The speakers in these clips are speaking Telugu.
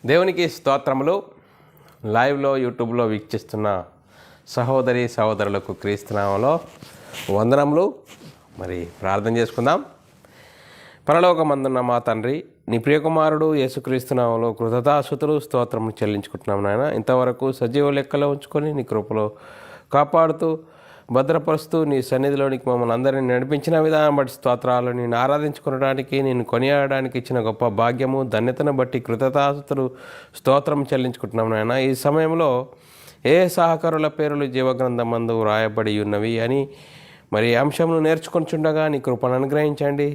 దేవునికి స్తోత్రములు. లైవ్లో యూట్యూబ్లో వీక్షిస్తున్న సహోదరి సహోదరులకు క్రీస్తునామములో వందనములు. మరి ప్రార్థన చేసుకుందాం. పరలోకమందున్న మా తండ్రి, నీ ప్రియకుమారుడు యేసుక్రీస్తునామములో కృతజ్ఞతాస్తుతులు స్తోత్రములు చెల్లించుకుంటున్నాం నాయన. ఇంతవరకు సజీవ లెక్కలో ఉంచుకొని నీ కృపలో కాపాడుతూ భద్రపరుస్తూ నీ సన్నిధిలోనికి మమ్మల్ని అందరినీ నడిపించిన విధానం బట్టి స్తోత్రాలు. నేను ఆరాధించుకోవడానికి, నేను కొనియాడడానికి ఇచ్చిన గొప్ప భాగ్యము ధన్యతను బట్టి కృతజ్ఞతాస్తుతులు స్తోత్రం చెల్లించుకుంటున్నాం నాయన. ఈ సమయంలో ఏ సహకారుల పేర్లు జీవగ్రంథమందు వ్రాయబడి ఉన్నవి అని మరి అంశంను నేర్చుకొనిచుండగా నీ కృపను అనుగ్రహించండి.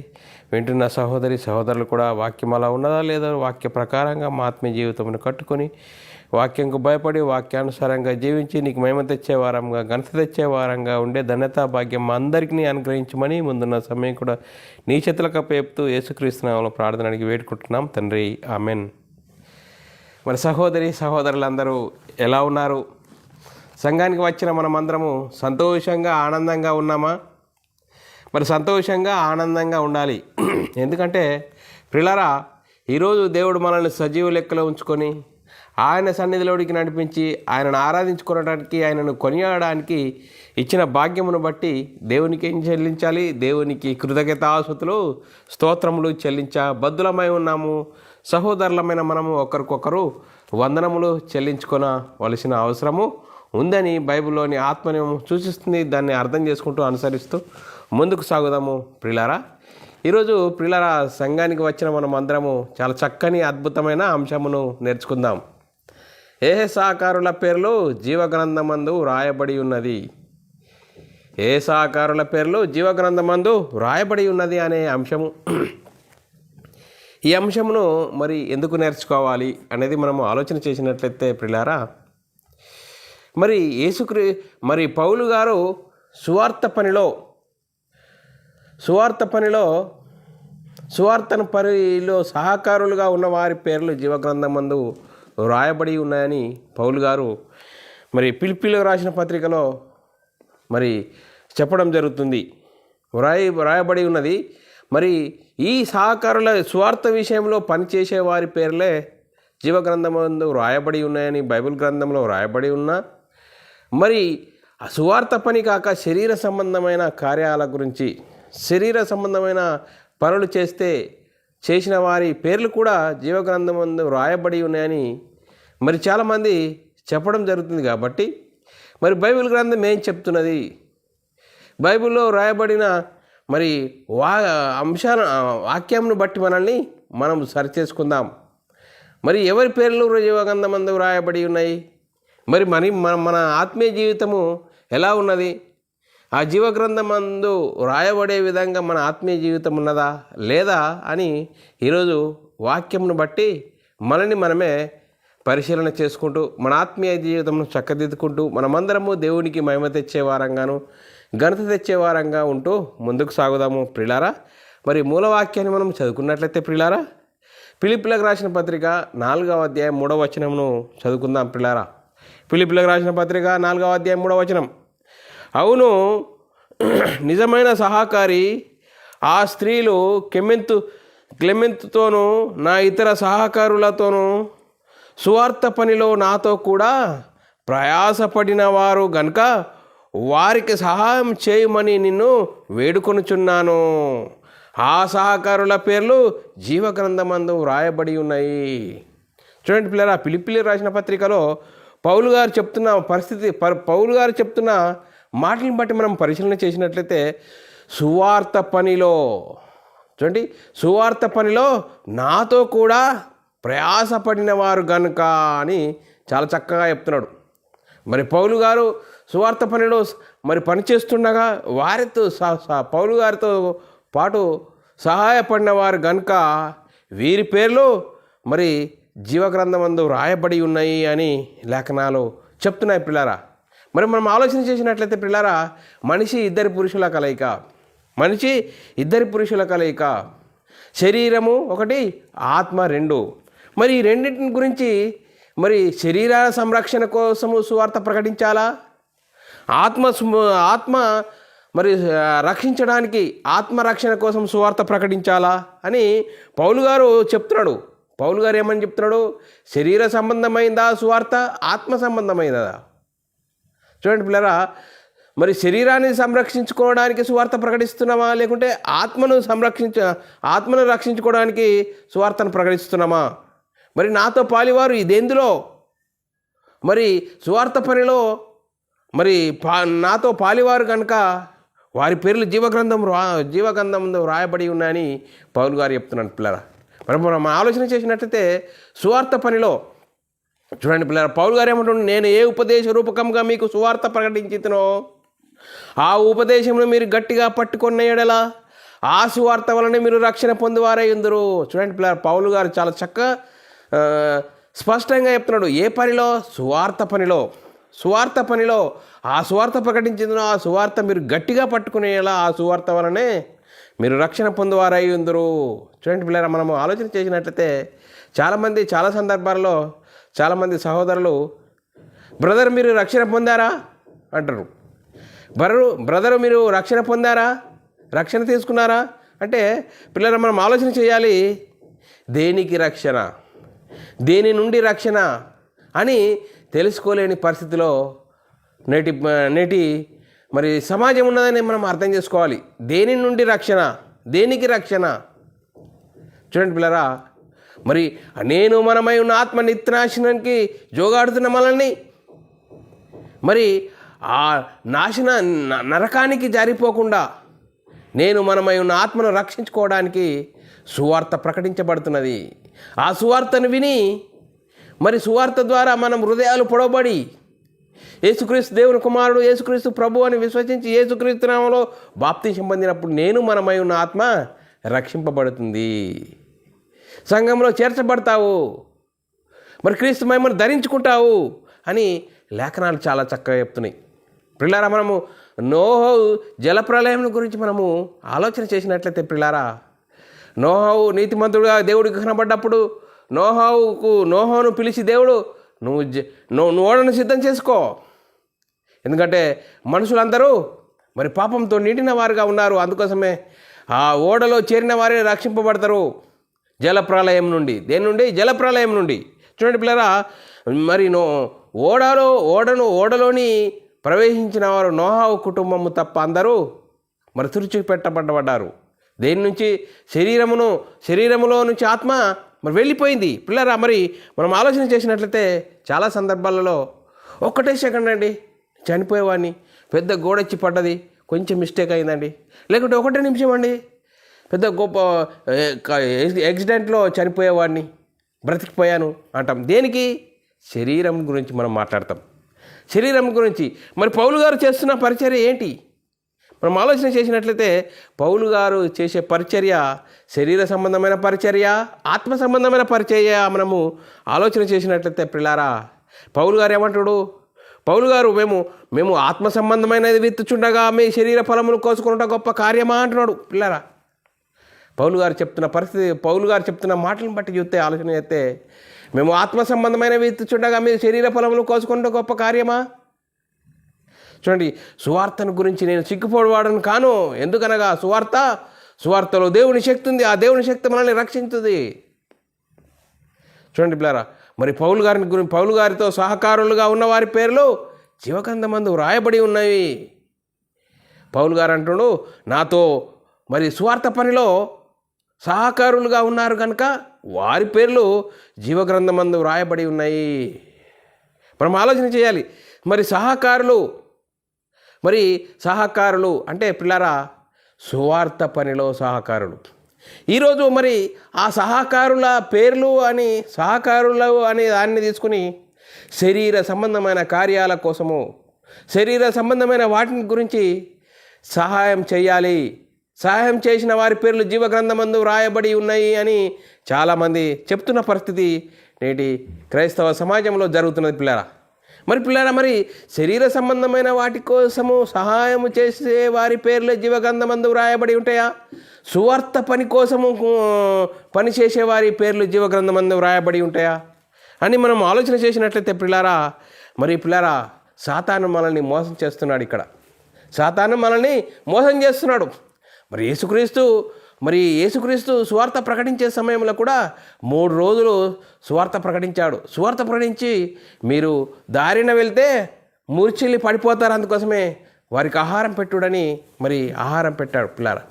వింటున్న సహోదరి సహోదరులు కూడా వాక్యం అలా ఉన్నదా లేదా వాక్య ప్రకారంగా మా ఆత్మీయ జీవితంను కట్టుకొని వాక్యంకు భయపడి వాక్యానుసారంగా జీవించి నీకు మహిమ తెచ్చే వారంగా, ఘనత తెచ్చే వారంగా ఉండే ధన్యతా భాగ్యం మా అందరికీ అనుగ్రహించమని ముందున్న సమయం కూడా నీ చేతులకు అప్పచెప్తూ యేసుక్రీస్తు నామములో ప్రార్థన అడిగి వేడుకుంటున్నాం తండ్రి, ఆమెన్. మరి సహోదరి సహోదరులందరూ ఎలా ఉన్నారు? సంఘానికి వచ్చిన మనమందరము సంతోషంగా ఆనందంగా ఉన్నామా? మరి సంతోషంగా ఆనందంగా ఉండాలి. ఎందుకంటే ప్రియులారా, ఈరోజు దేవుడు మనల్ని సజీవ లెక్కలో ఉంచుకొని ఆయన సన్నిధిలోనికి నడిపించి ఆయనను ఆరాధించుకోవడానికి, ఆయనను కొనియాడడానికి ఇచ్చిన భాగ్యమును బట్టి దేవునికి ఏం చెల్లించాలి? దేవునికి కృతజ్ఞతాస్తుతులు స్తోత్రములు బద్దులమై ఉన్నాము. సహోదరులమైన మనము ఒకరికొకరు వందనములు చెల్లించుకొనవలసిన అవసరము ఉందని బైబిల్లోని ఆత్మని సూచిస్తుంది. దాన్ని అర్థం చేసుకుంటూ అనుసరిస్తూ ముందుకు సాగుదాము ప్రియులారా. ఈరోజు ప్రియులారా, సంఘానికి వచ్చిన మనం అందరము చాలా చక్కని అద్భుతమైన అంశమును నేర్చుకుందాం. ఏ సహకారుల పేర్లు జీవగ్రంథమందు వ్రాయబడి ఉన్నది. ఏ సహకారుల పేర్లు జీవగ్రంథమందు వ్రాయబడి ఉన్నది అనే అంశము. ఈ అంశమును మరి ఎందుకు నేర్చుకోవాలి అనేది మనము ఆలోచన చేసినట్లయితే ప్రియులారా, మరి పౌలు గారు సువార్త పనిలో సహకారులుగా ఉన్న వారి పేర్లు జీవగ్రంథమందు వ్రాయబడి ఉన్నాయని పౌలు గారు మరి పిలిపిలో రాసిన పత్రికలో మరి చెప్పడం జరుగుతుంది. వ్రాయబడి ఉన్నది. మరి ఈ సహకారుల సువార్త విషయంలో పనిచేసే వారి పేర్లే జీవగ్రంథమందు వ్రాయబడి ఉన్నాయని బైబిల్ గ్రంథంలో వ్రాయబడి ఉన్నా, మరి ఆ సువార్త పని కాక శరీర సంబంధమైన కార్యాల గురించి, శరీర సంబంధమైన పనులు చేసిన వారి పేర్లు కూడా జీవగ్రంథమందు వ్రాయబడి ఉన్నాయని మరి చాలామంది చెప్పడం జరుగుతుంది. కాబట్టి మరి బైబిల్ గ్రంథం ఏం చెప్తున్నది? బైబిల్లో వ్రాయబడిన మరి వాక్యంను బట్టి మనం సరిచేసుకుందాం. మరి ఎవరి పేర్లు జీవగ్రంథమందు వ్రాయబడి ఉన్నాయి? మరి మన ఆత్మీయ జీవితము ఎలా ఉన్నది? ఆ జీవగ్రంథమందు వ్రాయబడే విధంగా మన ఆత్మీయ జీవితం ఉన్నదా లేదా అని ఈరోజు వాక్యంను బట్టి మనమే పరిశీలన చేసుకుంటూ మన ఆత్మీయ జీవితంను చక్కదిద్దుకుంటూ మనమందరము దేవునికి మహిమ తెచ్చే వారంగాను, ఘనత తెచ్చే వారంగా ఉంటూ ముందుకు సాగుదాము ప్రియులారా. మరి మూలవాక్యాన్ని మనం చదువుకున్నట్లయితే ప్రియులారా, ఫిలిప్పీలకు రాసిన పత్రిక 4వ అధ్యాయం 3వ వచనమును చదువుకుందాం ప్రియులారా. ఫిలిప్పీలకు రాసిన పత్రిక 4వ అధ్యాయం 3వ వచనం. అవును, నిజమైన సహకారి ఆ స్త్రీలు క్లెమెంతుతోనూ నా ఇతర సహకారులతోనూ సువార్త పనిలో నాతో కూడా ప్రయాసపడిన వారు గనుక వారికి సహాయం చేయమని నిన్ను వేడుకొనుచున్నాను. ఆ సహకారుల పేర్లు జీవగ్రంథమందు వ్రాయబడి ఉన్నాయి. చూడండి పిల్లరా, ఫిలిప్పీలకు రాసిన పత్రికలో పౌలు గారు చెప్తున్న మాటలను బట్టి మనం పరిశీలన చేసినట్లయితే సువార్త పనిలో నాతో కూడా ప్రయాసపడిన వారు గనుక అని చాలా చక్కగా చెప్తున్నాడు. మరి పౌలు గారు సువార్త పనిలో మరి పనిచేస్తుండగా పౌలు గారితో పాటు సహాయపడిన వారు గనుక వీరి పేర్లు మరి జీవగ్రంథమందు వ్రాయబడి ఉన్నాయి అని లేఖనాలు చెప్తున్నాయి పిల్లారా. మరి మనం ఆలోచన చేసినట్లయితే పిల్లారా, మనిషి ఇద్దరి పురుషుల కలయిక, శరీరము ఒకటి, ఆత్మ రెండు. మరి ఈ రెండింటిని గురించి మరి శరీర సంరక్షణ కోసము సువార్త ప్రకటించాలా? ఆత్మ మరి రక్షించడానికి ఆత్మరక్షణ కోసం సువార్త ప్రకటించాలా అని పౌలు గారు చెప్తున్నాడు. పౌలు గారు ఏమని చెప్తున్నాడు? శరీర సంబంధమైందా సువార్త, ఆత్మ సంబంధమైనదా? చూడండి పిల్లరా, మరి శరీరాన్ని సంరక్షించుకోవడానికి సువార్త ప్రకటిస్తున్నామా, లేకుంటే ఆత్మను రక్షించుకోవడానికి సువార్తను ప్రకటిస్తున్నామా? మరి నాతో పాలివారు ఇదెందులో, మరి సువార్త పనిలో మరి నాతో పాలివారు కనుక వారి పేర్లు జీవగ్రంథంలో రాయబడి ఉన్నాయని పౌలు గారు చెప్తున్నాడు పిల్లరా. మరి మనం ఆలోచన చేసినట్లయితే సువార్త పనిలో చూడండి పిల్లరా, పౌలు గారు ఏమంటున్నాడు? నేను ఏ ఉపదేశ రూపకంగా మీకు సువార్త ప్రకటించినో ఆ ఉపదేశంలో మీరు గట్టిగా పట్టుకున్న ఎడల ఆ సువార్త వలన మీరు రక్షణ పొందువారై ఉందరు. చూడండి పిల్లరా, పౌలు గారు చాలా చక్కగా స్పష్టంగా చెప్తున్నాడు. ఏ పనిలో? సువార్త పనిలో. సువార్త పనిలో ఆ సువార్త ప్రకటించిందో ఆ సువార్త మీరు గట్టిగా పట్టుకునేలా ఆ సువార్త వలనే మీరు రక్షణ పొందువారై ఉందరు. చూడండి పిల్లరా, మనము ఆలోచన చేసినట్లయితే చాలామంది చాలా సందర్భాల్లో చాలామంది సహోదరులు బ్రదర్ మీరు రక్షణ పొందారా అంటారు. బ్రదరు మీరు రక్షణ పొందారా, రక్షణ తీసుకున్నారా అంటే పిల్లరా మనం ఆలోచన చేయాలి. దేనికి రక్షణ, దేని నుండి రక్షణ అని తెలుసుకోలేని పరిస్థితిలో నేటి మరి సమాజం ఉన్నదని మనం అర్థం చేసుకోవాలి. దేని నుండి రక్షణ, దేనికి రక్షణ? చూడండి పిల్లరా, మరి నేను మనమై ఉన్న ఆత్మ నిత్యనాశనానికి జోగాడుతున్న మనల్ని మరి ఆ నరకానికి జారిపోకుండా నేను మనమై ఉన్న ఆత్మను రక్షించుకోవడానికి సువార్త ప్రకటించబడుతున్నది. ఆ సువార్తను విని మరి సువార్త ద్వారా మనం హృదయాలు పొడవబడి యేసుక్రీస్తు దేవుని కుమారుడు, యేసుక్రీస్తు ప్రభు అని విశ్వసించి యేసుక్రీస్తు నామములో బాప్తిసం పొందినప్పుడు నేను మనమై ఉన్న ఆత్మ రక్షింపబడుతుంది, సంఘంలో చేర్చబడతావు, మరి క్రీస్తు మహిమను ధరించుకుంటావు అని లేఖనాలు చాలా చక్కగా చెప్తున్నాయి. పిల్లారా, మనము నోహవు జలప్రలయం గురించి మనము ఆలోచన చేసినట్లయితే పిల్లారా, నోహవు నీతిమంతుడుగా దేవుడికి కనబడ్డప్పుడు నోహోను పిలిచి దేవుడు నువ్వు ఓడను సిద్ధం చేసుకో, ఎందుకంటే మనుషులందరూ మరి పాపంతో నిండిన వారుగా ఉన్నారు, అందుకోసమే ఆ ఓడలో చేరిన వారే రక్షింపబడతారు జలప్రలయం నుండి. దేని నుండి? జలప్రలయం నుండి. చూడండి పిల్లరా, మరి ఓడలోని ప్రవేశించిన వారు నోహవు కుటుంబము తప్ప అందరూ మరి తుడిచిపెట్టబడ్డారు. దేని నుంచి? శరీరములో నుంచి ఆత్మ మరి వెళ్ళిపోయింది. పిల్లరా, మరి మనం ఆలోచన చేసినట్లయితే చాలా సందర్భాలలో ఒక్కటే సెకండ్ అండి చనిపోయేవాడిని, పెద్ద గోడొచ్చి పడ్డది, కొంచెం మిస్టేక్ అయిందండి, లేకుంటే ఒకటే నిమిషం అండి పెద్ద గొప్ప యాక్సిడెంట్లో చనిపోయేవాడిని, బ్రతికిపోయాను అంటాం. దేనికి? శరీరం గురించి మనం మాట్లాడతాం, శరీరం గురించి. మరి పౌలు గారు చేస్తున్న పరిచర్య ఏంటి? మనం ఆలోచన చేసినట్లయితే పౌలు గారు చేసే పరిచర్య శరీర సంబంధమైన పరిచర్య, ఆత్మ సంబంధమైన పరిచర్య. మనము ఆలోచన చేసినట్లయితే పిల్లారా, పౌలు గారు ఏమంటాడు? పౌలు గారు మేము ఆత్మ సంబంధమైనది విత్తుచుండగా మీ శరీర ఫలములు కోసుకుంటా గొప్ప కార్యమా అంటున్నాడు. పిల్లారా, పౌలు గారు చెప్తున్న మాటలను బట్టి చూస్తే ఆలోచన చేస్తే మేము ఆత్మ సంబంధమైన విత్తుచుండగా మీ శరీర ఫలములు కోసుకుంటా గొప్ప కార్యమా? చూడండి, సువార్తను గురించి నేను సిగ్గుపడవాడను కాను, ఎందుకనగా సువార్తలో దేవుని శక్తి ఉంది, ఆ దేవుని శక్తి మనల్ని రక్షించుతుంది. చూడండి పిల్లారా, మరి పౌలు గారితో సహకారులుగా ఉన్న వారి పేర్లు జీవగ్రంథమందు రాయబడి ఉన్నాయి. పౌలు గారు అంటున్నాడు, నాతో మరి సువార్త పనిలో సహకారులుగా ఉన్నారు కనుక వారి పేర్లు జీవగ్రంథమందు రాయబడి ఉన్నాయి. మనం ఆలోచన చేయాలి. మరి సహకారులు అంటే పిల్లరా సువార్త పనిలో సహకారులు. ఈరోజు మరి ఆ సహకారుల పేర్లు సహకారులు అనే దాన్ని తీసుకుని శరీర సంబంధమైన కార్యాల కోసము, శరీర సంబంధమైన వాటిని గురించి సహాయం చేయాలి. సహాయం చేసిన వారి పేర్లు జీవగ్రంథమందు రాయబడి ఉన్నాయి అని చాలామంది చెప్తున్న పరిస్థితి నేటి క్రైస్తవ సమాజంలో జరుగుతున్నది పిల్లరా. మరి శరీర సంబంధమైన వాటి కోసము సహాయము చేసే వారి పేర్లు జీవగ్రంథమందు రాయబడి ఉంటాయా? సువార్త పని కోసము పనిచేసే వారి పేర్లు జీవగ్రంథమందు రాయబడి ఉంటాయా అని మనం ఆలోచన చేసినట్లయితే పిల్లారా, సాతాను మనల్ని మోసం చేస్తున్నాడు. ఇక్కడ సాతాను మనల్ని మోసం చేస్తున్నాడు. మరి యేసుక్రీస్తు సువార్త ప్రకటించే సమయంలో కూడా 3 రోజులు సువార్త ప్రకటించాడు. సువార్త ప్రకటించి మీరు దారిన వెళ్తే మూర్ఛిల్లి పడిపోతారు, అందుకోసమే వారికి ఆహారం పెట్టుడని మరి ఆహారం పెట్టాడు పిల్లారా.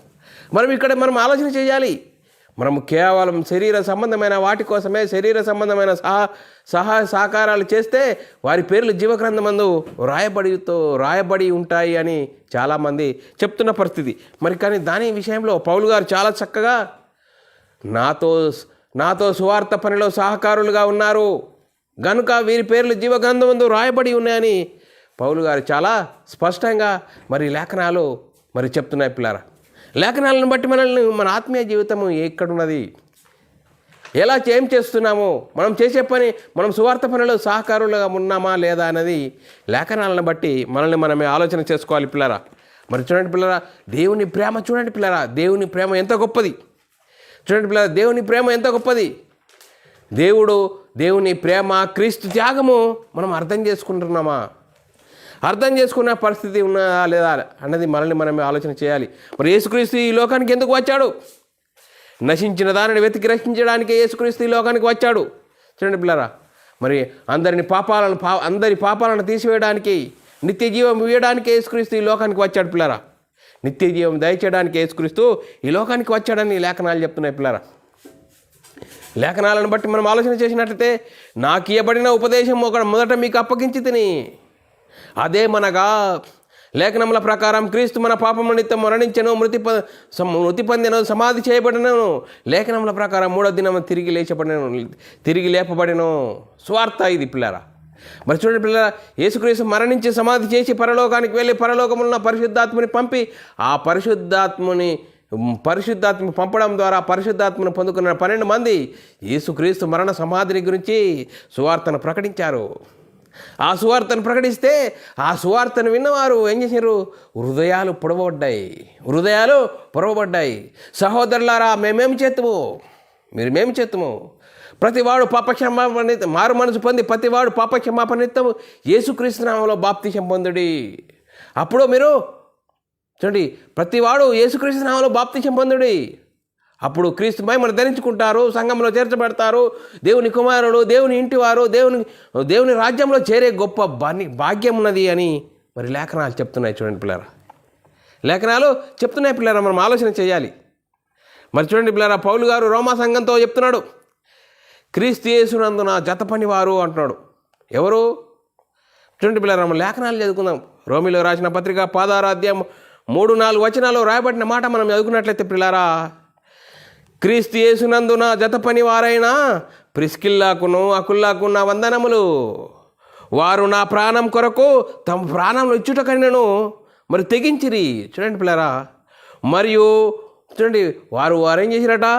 మనం ఆలోచన చేయాలి. మనం కేవలం శరీర సంబంధమైన వాటి కోసమే శరీర సంబంధమైన సహాయ సహకారాలు చేస్తే వారి పేర్లు జీవగ్రంథమందు రాయబడి ఉంటాయి అని చాలామంది చెప్తున్న పరిస్థితి. కానీ దాని విషయంలో పౌలు గారు చాలా చక్కగా నాతో సువార్త పనిలో సహకారులుగా ఉన్నారు గనుక వీరి పేర్లు జీవగ్రంథమందు రాయబడి ఉన్నాయని పౌలు గారు చాలా స్పష్టంగా లేఖనాలు చెప్తున్నాయి పిల్లారా. లేఖనాలను బట్టి మన ఆత్మీయ జీవితము ఎక్కడున్నది, ఏం చేస్తున్నాము, మనం చేసే పని, మనం సువార్త పనిలో సహకారులుగా ఉన్నామా లేదా అన్నది లేఖనాలను బట్టి మనమే ఆలోచన చేసుకోవాలి పిల్లరా. చూడండి పిల్లరా, దేవుని ప్రేమ చూడండి పిల్లరా, దేవుని ప్రేమ ఎంత గొప్పది. చూడండి పిల్లరా, దేవుని ప్రేమ ఎంత గొప్పది. దేవుని ప్రేమ, క్రీస్తు త్యాగము మనం అర్థం చేసుకున్న పరిస్థితి ఉన్నదా లేదా అన్నది మనమే ఆలోచన చేయాలి. యేసుక్రీస్తు ఈ లోకానికి ఎందుకు వచ్చాడు? నశించిన దానిని వెతికి రక్షించడానికి యేసుక్రీస్తు ఈ లోకానికి వచ్చాడు. చూడండి పిల్లరా, అందరి పాపాలను తీసివేయడానికి, నిత్య జీవం ఇవ్వడానికి యేసుక్రీస్తు ఈ లోకానికి వచ్చాడు పిల్లరా. నిత్య జీవం దయచేయడానికి యేసుక్రీస్తు ఈ లోకానికి వచ్చాడని లేఖనాలు చెప్తున్నాయి పిల్లరా. లేఖనాలను బట్టి మనం ఆలోచన చేసినట్లయితే, నాకు ఇవ్వబడిన ఉపదేశం మొదట మీకు అప్పగించి తిని, అదేమనగా లేఖనముల ప్రకారం క్రీస్తు మన పాపముల నిమిత్తం మరణించెను, మృతి పొందెను, సమాధి చేయబడినను, లేఖనముల ప్రకారం 3వ దినం తిరిగి లేపబడిను. స్వార్థ ఇది పిల్లరా. చూడండి పిల్లరా, యేసుక్రీస్తు మరణించి సమాధి చేసి పరలోకానికి వెళ్ళి పరలోకమున్న పరిశుద్ధాత్మని పంపి ఆ పరిశుద్ధాత్మ పంపడం ద్వారా పరిశుద్ధాత్మను పొందుకున్న 12 మంది యేసుక్రీస్తు మరణ సమాధిని గురించి సువార్తను ప్రకటించారు. ఆ సువార్తను ప్రకటిస్తే ఆ సువార్తను విన్నవారు ఏం చేశారు? హృదయాలు పొడవబడ్డాయి. సహోదరులారా, మేమేమి చేతుము? ప్రతివాడు పాపక్షమాపణ మారు మనసు పొంది ప్రతివాడు పాపక్షమాపణ నిమిత్తము యేసుక్రీస్తు నామములో బాప్తిసం పొందుడి. అప్పుడు మీరు చూడండి, ప్రతివాడు యేసుక్రీస్తు నామములో బాప్తిసం పొందుడి. అప్పుడు క్రీస్తు మహిమను ధరించుకుంటారు, సంఘంలో చేర్చబడతారు, దేవుని కుమారుడు, దేవుని ఇంటివారు, దేవుని రాజ్యంలో చేరే గొప్ప భాగ్యం ఉన్నది అని లేఖనాలు చెప్తున్నాయి. చూడండి పిల్లరా, లేఖనాలు చెప్తున్నాయి పిల్లరా, మనం ఆలోచన చేయాలి. చూడండి పిల్లరా, పౌలు గారు రోమా సంఘంతో చెప్తున్నాడు, క్రీస్తు యేసునందున జత పనివారు అంటున్నాడు. ఎవరు? చూడండి పిల్లరా, మనం లేఖనాలు చదువుకుందాం. రోమిలో రాసిన పత్రిక 16వ అధ్యాయం 3-4 వచనాల్లో రాయబడిన మాట మనం చదువుకున్నట్లయితే పిల్లరా, క్రీస్తు యేసునందున జత పని వారైన ప్రిస్కిల్లాకును అకుల్లాకు నా వందనములు. వారు నా ప్రాణం కొరకు తమ ప్రాణం ఇచ్చుటకైనను తెగించిరి. చూడండి పిల్లరా, మరియు చూడండి వారు ఏం చేసిరట?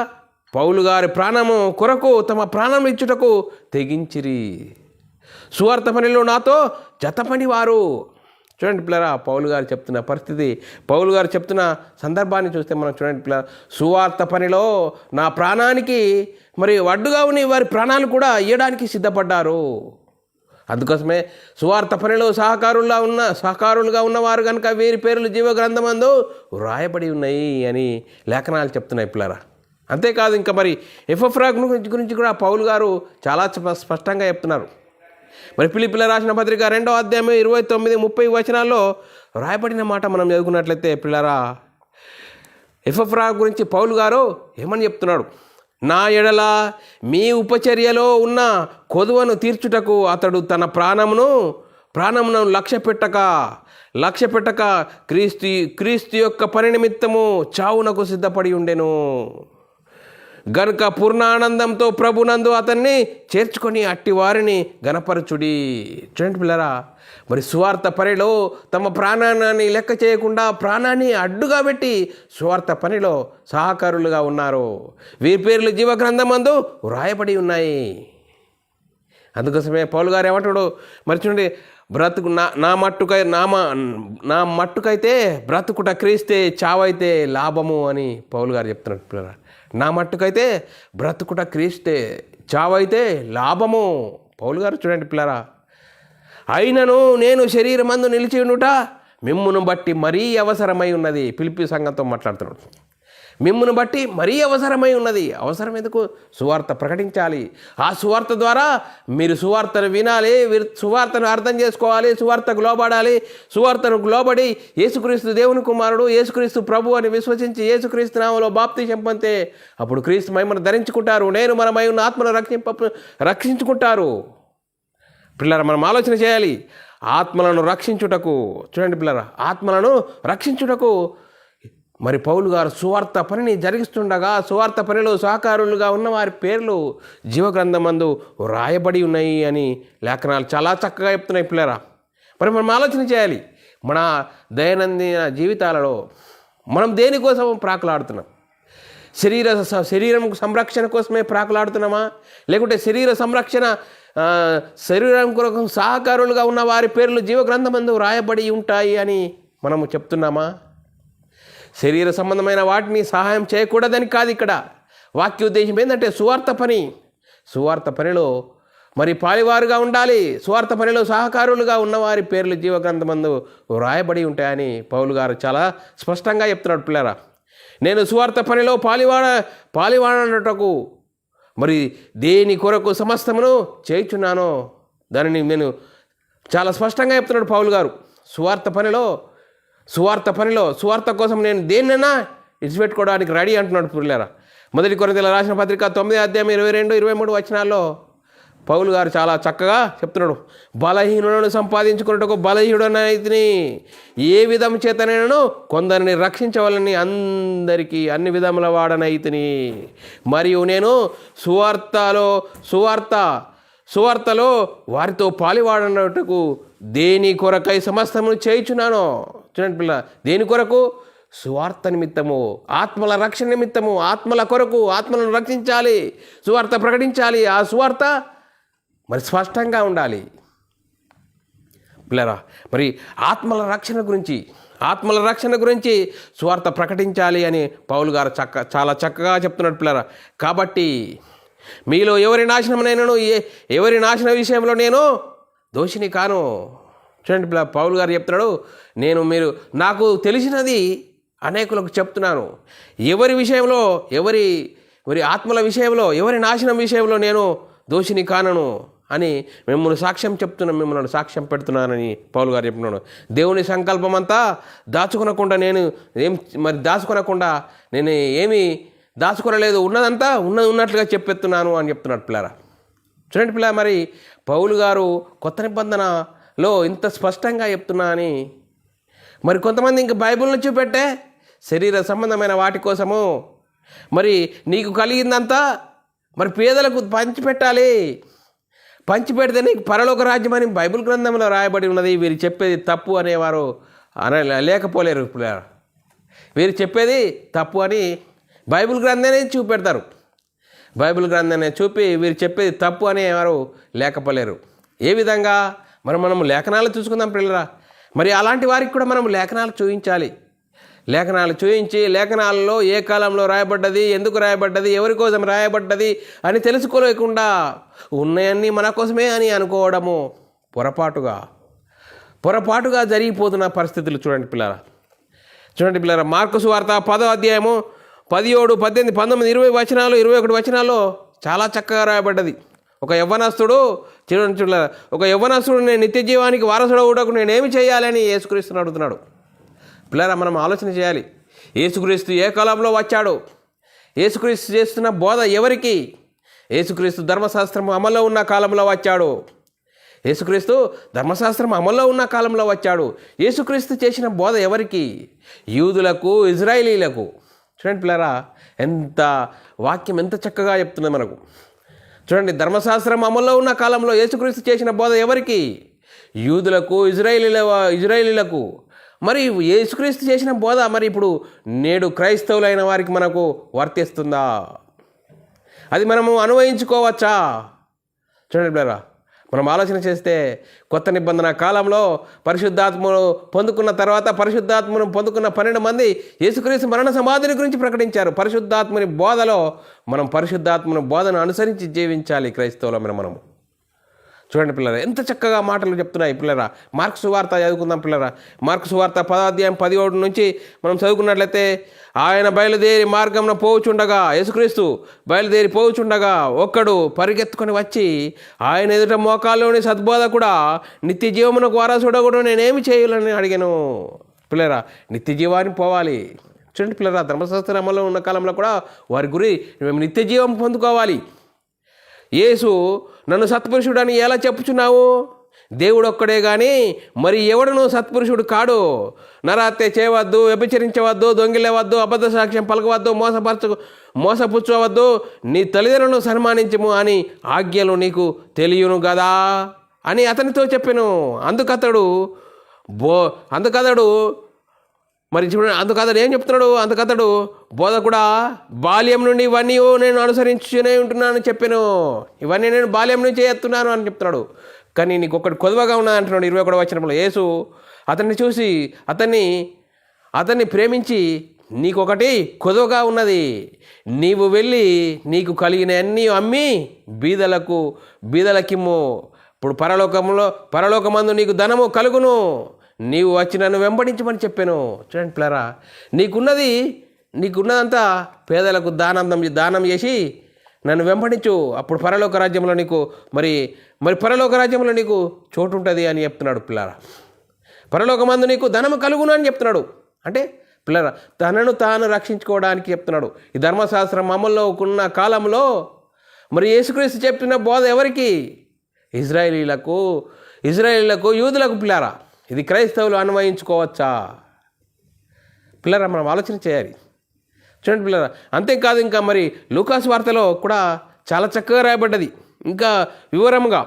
పౌలు గారి ప్రాణము కొరకు తమ ప్రాణం ఇచ్చుటకు తెగించిరి. సువార్త పనిలో నాతో జత పని వారు. చూడండి పిల్లరా, పౌలు గారు చెప్తున్న పరిస్థితి, పౌలు గారు చెప్తున్న సందర్భాన్ని చూస్తే మనం చూడండి పిల్లరా, సువార్త పనిలో నా ప్రాణానికి అడ్డుగా ఉన్న వారి ప్రాణాలు కూడా ఇవ్వడానికి సిద్ధపడ్డారు. అందుకోసమే సువార్త పనిలో సహకారులుగా ఉన్నవారు కనుక వీరి పేర్లు జీవగ్రంథమందు రాయబడి ఉన్నాయి అని లేఖనాలు చెప్తున్నాయి పిల్లరా. అంతేకాదు, ఇంకా ఎపఫ్రా గురించి కూడా పౌలు గారు చాలా స్పష్టంగా చెప్తున్నారు. ఫిలిప్పీల రాసిన పత్రిక 2వ అధ్యాయం 29-30 వచనాల్లో రాయబడిన మాట మనం చదువుకున్నట్లయితే పిల్లరా, ఎపఫ్రా గురించి పౌలు గారు ఏమని చెప్తున్నాడు? నా ఎడల మీ ఉపచర్యలో ఉన్న కొదువను తీర్చుటకు అతడు తన ప్రాణమును లక్ష్య పెట్టక క్రీస్తు యొక్క పని నిమిత్తము చావునకు సిద్ధపడి ఉండెను గనుక పూర్ణానందంతో ప్రభునందు అతన్ని చేర్చుకొని అట్టి వారిని గణపరచుడి. చూడండి పిల్లరా, సువార్త పనిలో తమ ప్రాణాన్ని లెక్క చేయకుండా ప్రాణాన్ని అడ్డుగా పెట్టి సువార్త పనిలో సహకారులుగా ఉన్నారు. వీరి పేర్లు జీవగ్రంథమందు రాయబడి ఉన్నాయి. అందుకోసమే పౌలు గారు ఏమంటాడు? చూడండి, బ్రతుకు నా మట్టుకైతే బ్రతుకుట క్రీస్తే, చావైతే లాభము అని పౌలు గారు చెప్తున్నాడు పిల్లరా. నా మట్టుకైతే బ్రతుకుట క్రీస్తే, చావైతే లాభము. పౌలు గారు చూడండి పిల్లరా, అయినను నేను శరీరమందు నిలిచి ఉండుట మిమ్మును బట్టి మరీ అవసరమై ఉన్నది. ఫిలిప్పీ సంఘంతో మాట్లాడుతున్నాడు. మిమ్మును బట్టి మరీ అవసరమై ఉన్నది. అవసరం ఎందుకు? సువార్త ప్రకటించాలి. ఆ సువార్త ద్వారా మీరు సువార్తను వినాలి, సువార్తను అర్థం చేసుకోవాలి, సువార్తకు లోబడాలి. సువార్తను లోబడి యేసుక్రీస్తు దేవుని కుమారుడు, యేసుక్రీస్తు ప్రభు అని విశ్వసించి యేసుక్రీస్తు నామములో బాప్తిసం పొందితే అప్పుడు క్రీస్తు మహిమను ధరించుకుంటారు. నేను మనమై ఉన్న ఆత్మను రక్షించుకుంటారు. పిల్లరా, మనం ఆలోచన చేయాలి. ఆత్మలను రక్షించుటకు, చూడండి పిల్లరా, ఆత్మలను రక్షించుటకు మరి పౌలు గారు సువార్త పనిని జరిగిస్తుండగా సువార్త పనిలో సహకారులుగా ఉన్న వారి పేర్లు జీవగ్రంథమందు రాయబడి ఉన్నాయి అని లేఖనాలు చాలా చక్కగా చెప్తున్నాయి. పిల్లరా, మరి మనం ఆలోచన చేయాలి. మన దైనందిన జీవితాలలో మనం దేనికోసం ప్రాకులాడుతున్నాం? శరీరం సంరక్షణ కోసమే ప్రాకులాడుతున్నామా? లేకుంటే శరీరం కొరకు సహకారులుగా ఉన్న వారి పేర్లు జీవగ్రంథమందు రాయబడి ఉంటాయి అని మనము చెప్తున్నామా? శరీర సంబంధమైన వాటిని సహాయం చేయకూడదని కాదు ఇక్కడ వాక్య ఉద్దేశం. ఏంటంటే సువార్త పనిలో మరి పాలివారుగా ఉండాలి. సువార్త పనిలో సహకారులుగా ఉన్నవారి పేర్లు జీవగ్రంథమందు రాయబడి ఉంటాయని పౌలు గారు చాలా స్పష్టంగా చెప్తున్నాడు. పిల్లరా, నేను సువార్త పనిలో పాలివాడటకు మరి దేని కొరకు సమస్తమును చేయుచున్నానో దానిని నేను చాలా స్పష్టంగా చెప్తున్నాడు పౌలు గారు. సువార్త కోసం నేను దేన్నైనా ఇచ్చిపెట్టుకోవడానికి రెడీ అంటున్నాడు. పిల్లరా, 1 కొరింథీయులకు రాసిన పత్రిక 9వ అధ్యాయం 22-23 వచనాల్లో పౌలు గారు చాలా చక్కగా చెప్తున్నాడు. బలహీనులను సంపాదించుకున్నట్టుకు బలహీనుడనైతిని, ఏ విధం చేతనైనను కొందరిని రక్షించవాలని అందరికీ అన్ని విధముల వాడనైతిని. మరియు నేను సువార్తలో వారితో పాలివాడనట్టుకు దేని కొరకై సమస్తమును చేయుచున్నానో. చూడండి పిల్ల, దేని కొరకు? సువార్త నిమిత్తము, ఆత్మల రక్షణ నిమిత్తము, ఆత్మల కొరకు, ఆత్మలను రక్షించాలి, సువార్త ప్రకటించాలి. ఆ సువార్త మరి స్పష్టంగా ఉండాలి. పిల్లరా, మరి ఆత్మల రక్షణ గురించి సువార్త ప్రకటించాలి అని పౌలు గారు చాలా చక్కగా చెప్తున్నాడు. పిల్లరా, కాబట్టి మీలో ఎవరి నాశన విషయంలో నేను దోషిని కాను. చూడండి పిల్ల, పౌలు గారు చెప్తున్నాడు, మీరు నాకు తెలిసినది అనేకులకు చెప్తున్నాను. ఎవరి విషయంలో, ఎవరి ఆత్మల విషయంలో, ఎవరి నాశనం విషయంలో నేను దోషిని కానను అని మిమ్మల్ని సాక్ష్యం పెడుతున్నానని పౌలు గారు చెప్తున్నాడు. దేవుని సంకల్పం అంతా దాచుకొనకుండా నేను ఏమీ దాచుకొనలేదు, ఉన్నదంతా ఉన్నట్లుగా చెప్పెత్తున్నాను అని చెప్తున్నాడు. పిల్లరా, చూడండి పిల్ల, మరి పౌలు గారు కొత్త నిబంధనలో ఇంత స్పష్టంగా చెప్తున్నా అని మరి కొంతమంది ఇంక బైబిల్ని చూపెట్టే శరీర సంబంధమైన వాటి కోసము మరి నీకు కలిగిందంతా మరి పేదలకు పంచిపెడితే నీకు పరలోక రాజ్యం అని బైబిల్ గ్రంథంలో రాయబడి ఉన్నది. వీరు చెప్పేది తప్పు అనేవారు లేకపోలేరు. వీరు చెప్పేది తప్పు అని బైబిల్ గ్రంథాన్ని చూపెడతారు. బైబిల్ గ్రంథాన్ని చూపి వీరు చెప్పేది తప్పు అనేవారు లేకపోలేరు. ఏ విధంగా? మనం లేఖనాలు చూసుకుందాం పిల్లరా. మరి అలాంటి వారికి కూడా మనం లేఖనాలు చూపించాలి. లేఖనాలు చూపించి లేఖనాలలో ఏ కాలంలో రాయబడ్డది, ఎందుకు రాయబడ్డది, ఎవరి కోసం రాయబడ్డది అని తెలుసుకోలేకుండా ఉన్నాయన్నీ మన కోసమే అని అనుకోవడము పొరపాటుగా జరిగిపోతున్న పరిస్థితులు చూడండి పిల్లరా. మార్కు సువార్త 10వ అధ్యాయము 17, 18, 19, 20 వచనాలు, 21 వచనాల్లో చాలా చక్కగా రాయబడ్డది. ఒక యవ్వనస్తుడు నేను నిత్య జీవానికి వారసుడవుటకు నేనేమి చేయాలని యేసుక్రీస్తుని అడుగుతున్నాడు. పిల్లరా, మనం ఆలోచన చేయాలి. యేసుక్రీస్తు ఏ కాలంలో వచ్చాడు? యేసుక్రీస్తు చేస్తున్న బోధ ఎవరికి? యేసుక్రీస్తు ధర్మశాస్త్రం అమల్లో ఉన్న కాలంలో వచ్చాడు. యేసుక్రీస్తు చేసిన బోధ ఎవరికి? యూదులకు, ఇజ్రాయేలీలకు. చూడండి పిల్లరా, వాక్యం ఎంత చక్కగా చెప్తుంది మనకు. చూడండి, ధర్మశాస్త్రం అమల్లో ఉన్న కాలంలో యేసుక్రీస్తు చేసిన బోధ ఎవరికి? యూదులకు, ఇజ్రాయేలీలకు. మరి యేసుక్రీస్తు చేసిన బోధ మరి ఇప్పుడు నేడు క్రైస్తవులైన వారికి మనకు వర్తిస్తుందా? అది మనము అన్వయించుకోవచ్చా? చూడండి పిల్లరా, మనం ఆలోచన చేస్తే కొత్త నిబంధన కాలంలో పరిశుద్ధాత్మను పొందుకున్న తర్వాత పరిశుద్ధాత్మను పొందుకున్న 12 మంది యేసుక్రీస్తు మరణ సమాధిని గురించి ప్రకటించారు. పరిశుద్ధాత్మని బోధలో మనం పరిశుద్ధాత్మను బోధను అనుసరించి జీవించాలి క్రైస్తవులమైన మనము. చూడండి పిల్లరా, ఎంత చక్కగా మాటలు చెప్తున్నాయి పిల్లరా. మార్కు సువార్త చదువుకుందాం పిల్లరా. మార్కు సువార్త 10వ అధ్యాయం 17 నుంచి మనం చదువుకున్నట్లయితే, ఆయన బయలుదేరి మార్గంన పోవుచుండగా, యేసుక్రీస్తు బయలుదేరి పోవుచుండగా ఒక్కడు పరిగెత్తుకొని వచ్చి ఆయన ఎదుట మోకాల్లోని సద్బోధకుడా, నిత్య జీవమునకు వారసుడగుడు నేనేమి చేయాలని అడిగాను. పిల్లరా, నిత్య జీవాన్ని పోవాలి. చూడండి పిల్లరా, ధర్మశాస్త్ర అమల్లో ఉన్న కాలంలో కూడా వారి గురి మేము నిత్య జీవం పొందుకోవాలి. యేసు నన్ను సత్పురుషుడని ఎలా చెప్పుచున్నావు? దేవుడు ఒక్కడే కానీ మరి ఎవడను సత్పురుషుడు కాడు. నరహత్య చేయవద్దు, వ్యభిచరించవద్దు, దొంగిలవద్దు, అబద్ధ సాక్ష్యం పలకవద్దు, మోసపుచ్చవద్దు, నీ తల్లిదండ్రులను సన్మానించము అని ఆజ్ఞలు నీకు తెలియను కదా అని అతనితో చెప్పాను. అందుకతడు మరి చూడండి, అందుకతడు ఏం చెప్తున్నాడు? అందుకతడు బోధకుడా, బాల్యం నుండి ఇవన్నీ నేను అనుసరించునే ఉంటున్నాను చెప్పాను. ఇవన్నీ నేను బాల్యం నుంచి చేస్తున్నాను అని చెప్తున్నాడు. కానీ నీకు ఒకటి కొదవగా ఉన్నది అంటున్నాడు 21వ వచనంలో. యేసు అతన్ని చూసి అతన్ని ప్రేమించి, నీకొకటి కొదవగా ఉన్నది. నీవు వెళ్ళి నీకు కలిగిన అన్నీ అమ్మి బీదలకిమ్ము. ఇప్పుడు పరలోకమందు నీకు ధనము కలుగును. నీవు వచ్చి నన్ను వెంబడించమని చెప్పాను. చూడండి పిల్లరా, నీకున్నదంతా పేదలకు దానం చేసి నన్ను వెంబడించు. అప్పుడు పరలోక రాజ్యంలో నీకు మరి పరలోక రాజ్యంలో నీకు చోటు ఉంటుంది అని చెప్తున్నాడు పిల్లరా. పరలోకమందు నీకు ధనము కలుగును అని చెప్తున్నాడు. అంటే పిల్లరా, తనను తాను రక్షించుకోవడానికి చెప్తున్నాడు. ఈ ధర్మశాస్త్రం అమల్లో ఉన్న కాలంలో మరి యేసుక్రీస్తు చెప్తున్న బోధ ఎవరికి? ఇజ్రాయేలీలకు, యూదులకు పిల్లరా. ఇది క్రైస్తవులు అన్వయించుకోవచ్చా? పిల్లరా, మనం ఆలోచన చేయాలి. చూడండి పిల్లరా, అంతేకాదు ఇంకా మరి లూకాసు వార్తలో కూడా చాలా చక్కగా రాయబడ్డది. ఇంకా వివరంగా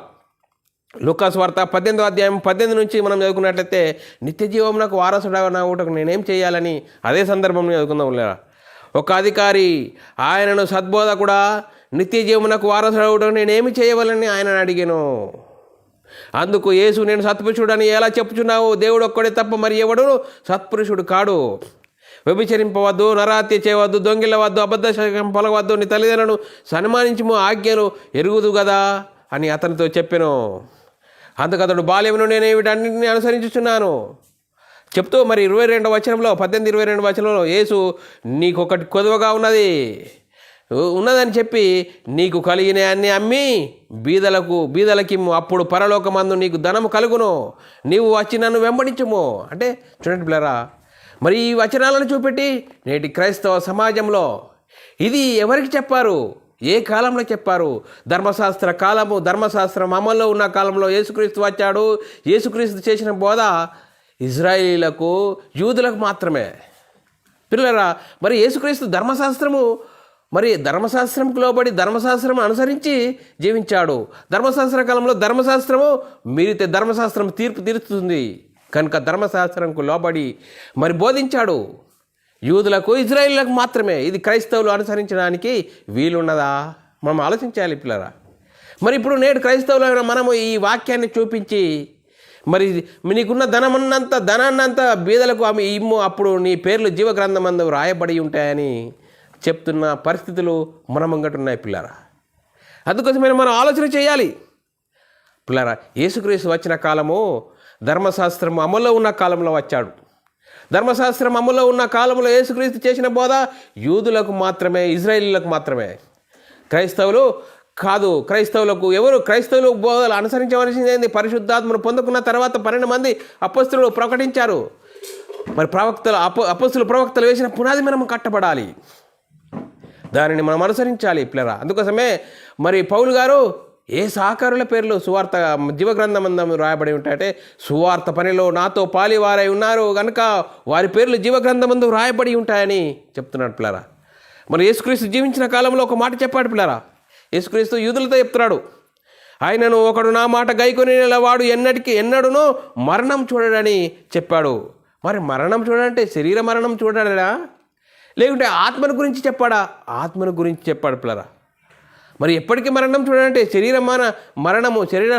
లూకాసు వార్త 18వ అధ్యాయం 18 నుంచి మనం చదువుకున్నట్లయితే, నిత్య జీవమునకు వారసుడనగుటకు నేనేం చేయాలని అదే సందర్భంలో చదువుకుందాం. లేదా ఒక అధికారి ఆయనను సద్బోధకుడా, నిత్య జీవమునకు వారసుడగుటకు నేనేమి చేయవాలని ఆయనను అడిగాను. అందుకు యేసు, నేను సత్పురుషుడని ఎలా చెప్పుచున్నావు? దేవుడు ఒక్కడే తప్ప మరి ఎవడు సత్పురుషుడు కాడు. వ్యభిచరింపవద్దు, నరహత్య చేయవద్దు, దొంగిలవద్దు, అబద్ధ సాక్ష్యం పలకవద్దు, నీ తల్లిదండ్రులను సన్మానించుము ఆజ్ఞలు ఎరుగుదు కదా అని అతనితో చెప్పాను. అందుకతడు బాల్యమును నేను వీటన్నింటినీ అనుసరించుచున్నాను చెప్తూ మరి 22వ వచనంలో 18-22 వచనంలో యేసు, నీకొకటి కొదవగా ఉన్నదని చెప్పి నీకు కలిగిన అన్ని అమ్మి బీదలకిమ్ము. అప్పుడు పరలోకమందు నీకు ధనము కలుగును. నీవు వచ్చి నన్ను వెంబడించుము. అంటే చూడండి పిల్లరా, మరి ఈ వచనాలను చూపెట్టి నేటి క్రైస్తవ సమాజంలో ఇది ఎవరికి చెప్పారు? ఏ కాలంలో చెప్పారు? ధర్మశాస్త్రం అమల్లో ఉన్న కాలంలో యేసుక్రీస్తు వచ్చాడు. యేసుక్రీస్తు చేసిన బోధ ఇజ్రాయేలీలకు, యూదులకు మాత్రమే. పిల్లరా, మరి యేసుక్రీస్తు ధర్మశాస్త్రంకు లోబడి ధర్మశాస్త్రం అనుసరించి జీవించాడు. ధర్మశాస్త్ర కాలంలో ధర్మశాస్త్రము మీరితే ధర్మశాస్త్రం తీర్పు తీరుస్తుంది కనుక ధర్మశాస్త్రంకు లోబడి మరి బోధించాడు. యూదులకు, ఇజ్రాయేలీలకు మాత్రమే. ఇది క్రైస్తవులు అనుసరించడానికి వీలున్నదా? మనం ఆలోచించాలి పిల్లరా. మరి ఇప్పుడు నేడు క్రైస్తవులైన మనము ఈ వాక్యాన్ని చూపించి మరి నీకున్న ధనాన్నంతా బీదలకు ఇమ్ము, అప్పుడు నీ పేర్లు జీవగ్రంథమందు రాయబడి ఉంటాయని చెప్తున్న పరిస్థితులు మన ముంగటున్నాయి పిల్లరా. అందుకోసమే మనం ఆలోచన చేయాలి పిల్లరా. యేసుక్రీస్తు వచ్చిన కాలము ధర్మశాస్త్రం అమల్లో ఉన్న కాలంలో వచ్చాడు. ధర్మశాస్త్రం అమల్లో ఉన్న కాలంలో యేసుక్రీస్తు చేసిన బోధ యూదులకు మాత్రమే, ఇజ్రాయేలీలకు మాత్రమే. క్రైస్తవులు కాదు. క్రైస్తవులు బోధలు అనుసరించవలసింది పరిశుద్ధాత్మను పొందుకున్న తర్వాత 12 మంది అపొస్తలులు ప్రకటించారు. మరి ప్రవక్తలు వేసిన పునాది మనం కట్టబడాలి. దానిని మనం అనుసరించాలి పిల్లరా. అందుకోసమే మరి పౌలు గారు ఏ సహకారుల పేర్లు సువార్త జీవగ్రంథమందు రాయబడి ఉంటాయంటే, సువార్త పనిలో నాతో పాలివారై ఉన్నారు కనుక వారి పేర్లు జీవగ్రంథమందు రాయబడి ఉంటాయని చెప్తున్నాడు పిల్లరా. మరి యేసుక్రీస్తు జీవించిన కాలంలో ఒక మాట చెప్పాడు పిల్లరా. యేసుక్రీస్తు యూదులతో చెప్తున్నాడు, ఆయనను ఒకడు నా మాట గైకొని వాడు ఎన్నడూనూ మరణం చూడడని చెప్పాడు. మరి మరణం చూడాలంటే శరీర మరణం చూడడా, లేకుంటే ఆత్మను గురించి చెప్పాడా? ఆత్మను గురించి చెప్పాడు పిల్లరా. మరి ఎప్పటికీ మరణం చూడాలంటే శరీర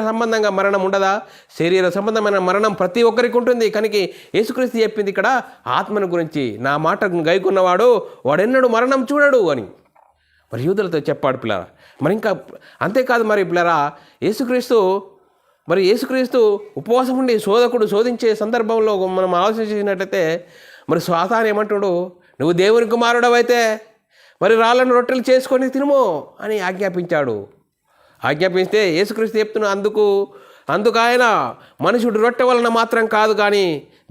సంబంధంగా మరణం ఉండదా? శరీర సంబంధమైన మరణం ప్రతి ఒక్కరికి ఉంటుంది. కనుక యేసుక్రీస్తు చెప్పింది ఇక్కడ ఆత్మను గురించి, నా మాట గైకున్నవాడు వాడెన్నడూ మరణం చూడడు అని మరి యూదులతో చెప్పాడు పిల్లరా. మరి ఇంకా అంతేకాదు మరి పిల్లరా, యేసుక్రీస్తు మరి యేసుక్రీస్తు ఉపవాసం ఉండి శోధించే సందర్భంలో మనం ఆలోచించినట్లయితే మరి సాతాను ఏమంటాడు, నువ్వు దేవుని కుమారుడవైతే మరి రాళ్ళను రొట్టెలు చేసుకొని తినుము అని ఆజ్ఞాపిస్తే యేసుక్రీస్తు చెప్తున్న అందుకు ఆయన మనుషుడు రొట్టె వలన మాత్రం కాదు కానీ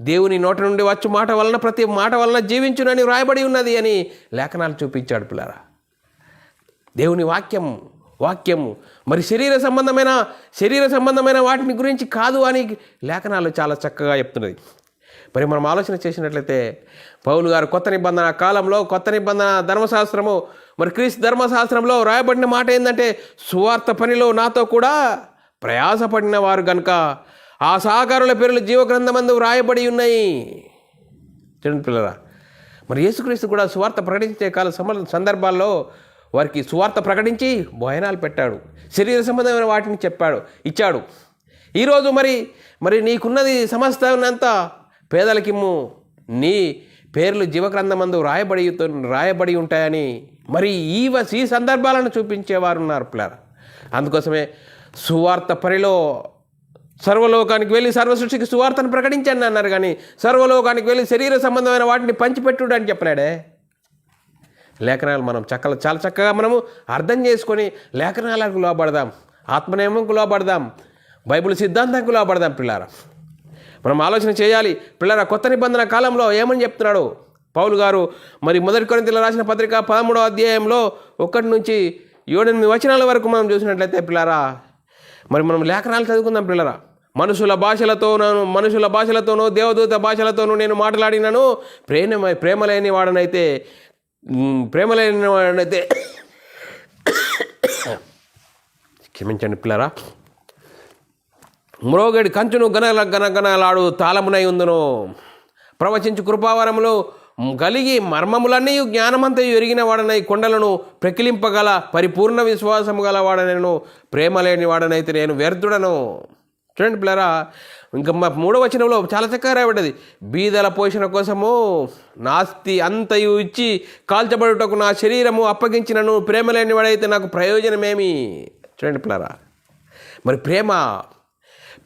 దేవుని నోట నుండి వచ్చు మాట వలన ప్రతి మాట వలన జీవించునని వ్రాయబడి ఉన్నది అని లేఖనాలు చూపించాడు పిల్లరా. దేవుని వాక్యము మరి శరీర సంబంధమైన వాటిని గురించి కాదు అని లేఖనాలు చాలా చక్కగా చెప్తున్నది. మరి మనం ఆలోచన చేసినట్లయితే పౌలు గారు కొత్త నిబంధన కాలంలో కొత్త నిబంధన ధర్మశాస్త్రము మరి క్రీస్తు ధర్మశాస్త్రంలో రాయబడిన మాట ఏంటంటే, సువార్త పనిలో నాతో కూడా ప్రయాసపడిన వారు గనుక ఆ సహకారుల పేర్లు జీవగ్రంథమందు వ్రాయబడి ఉన్నాయి. చూడండి పిల్లరా, మరి యేసుక్రీస్తు కూడా సువార్త ప్రకటించే సందర్భాల్లో వారికి సువార్త ప్రకటించి భోజనాలు పెట్టాడు, శరీర సంబంధమైన వాటిని ఇచ్చాడు. ఈరోజు మరి నీకున్నది సమస్తనంతా పేదలకిమ్ము, నీ పేర్లు జీవగ్రంథమందు రాయబడి ఉంటాయని మరి ఈ సందర్భాలను చూపించేవారు ఉన్నారు పిల్లరా. అందుకోసమే సువార్త పనిలో సర్వలోకానికి వెళ్ళి సర్వసృష్టికి సువార్తను ప్రకటించండి అన్నారు, కానీ సర్వలోకానికి వెళ్ళి శరీర సంబంధమైన వాటిని పంచిపెట్టుడు అని చెప్పినాడే. లేఖనాలు మనం చాలా చక్కగా మనము అర్థం చేసుకొని లేఖనాలకు లోబడదాం, ఆత్మనియమంకు లోబడదాం, బైబిల్ సిద్ధాంతానికి లోబడదాం పిల్లారా. మనం ఆలోచన చేయాలి పిల్లరా. కొత్త నిబంధన కాలంలో ఏమని చెప్తున్నాడు పౌలు గారు? మరి 1 కొరింథీయులకు రాసిన పత్రిక 13వ అధ్యాయంలో 1 నుంచి 7-8 వచనాల వరకు మనం చూసినట్లయితే పిల్లరా, మరి మనం లేఖనాలు చదువుకుందాం పిల్లరా. మనుషుల భాషలతోనూ దేవదూత భాషలతోనూ నేను మాట్లాడినను, ప్రేమ లేని వాడనైతే క్షమించండి పిల్లరా, మ్రోగడి కంచును గనగనలాడు తాళమునై ఉందును, ప్రవచించు కృపావరములు కలిగి మర్మములన్నీ జ్ఞానమంతయు ఎరిగిన వాడనై కొండలను ప్రకిలింపగల పరిపూర్ణ విశ్వాసము గల వాడనను, ప్రేమ లేని వాడనైతే నేను వ్యర్థుడను. చూడండి పిల్లరా, ఇంకా 3వ వచనంలో చాలా చక్కగా రాయబడ్డది, బీదల పోషణ కోసము నాస్తి అంతయు ఇచ్చి కాల్చబడుటకు నా శరీరము అప్పగించినను, ప్రేమ లేని వాడైతే నాకు ప్రయోజనమేమి. చూడండి పిల్లరా, మరి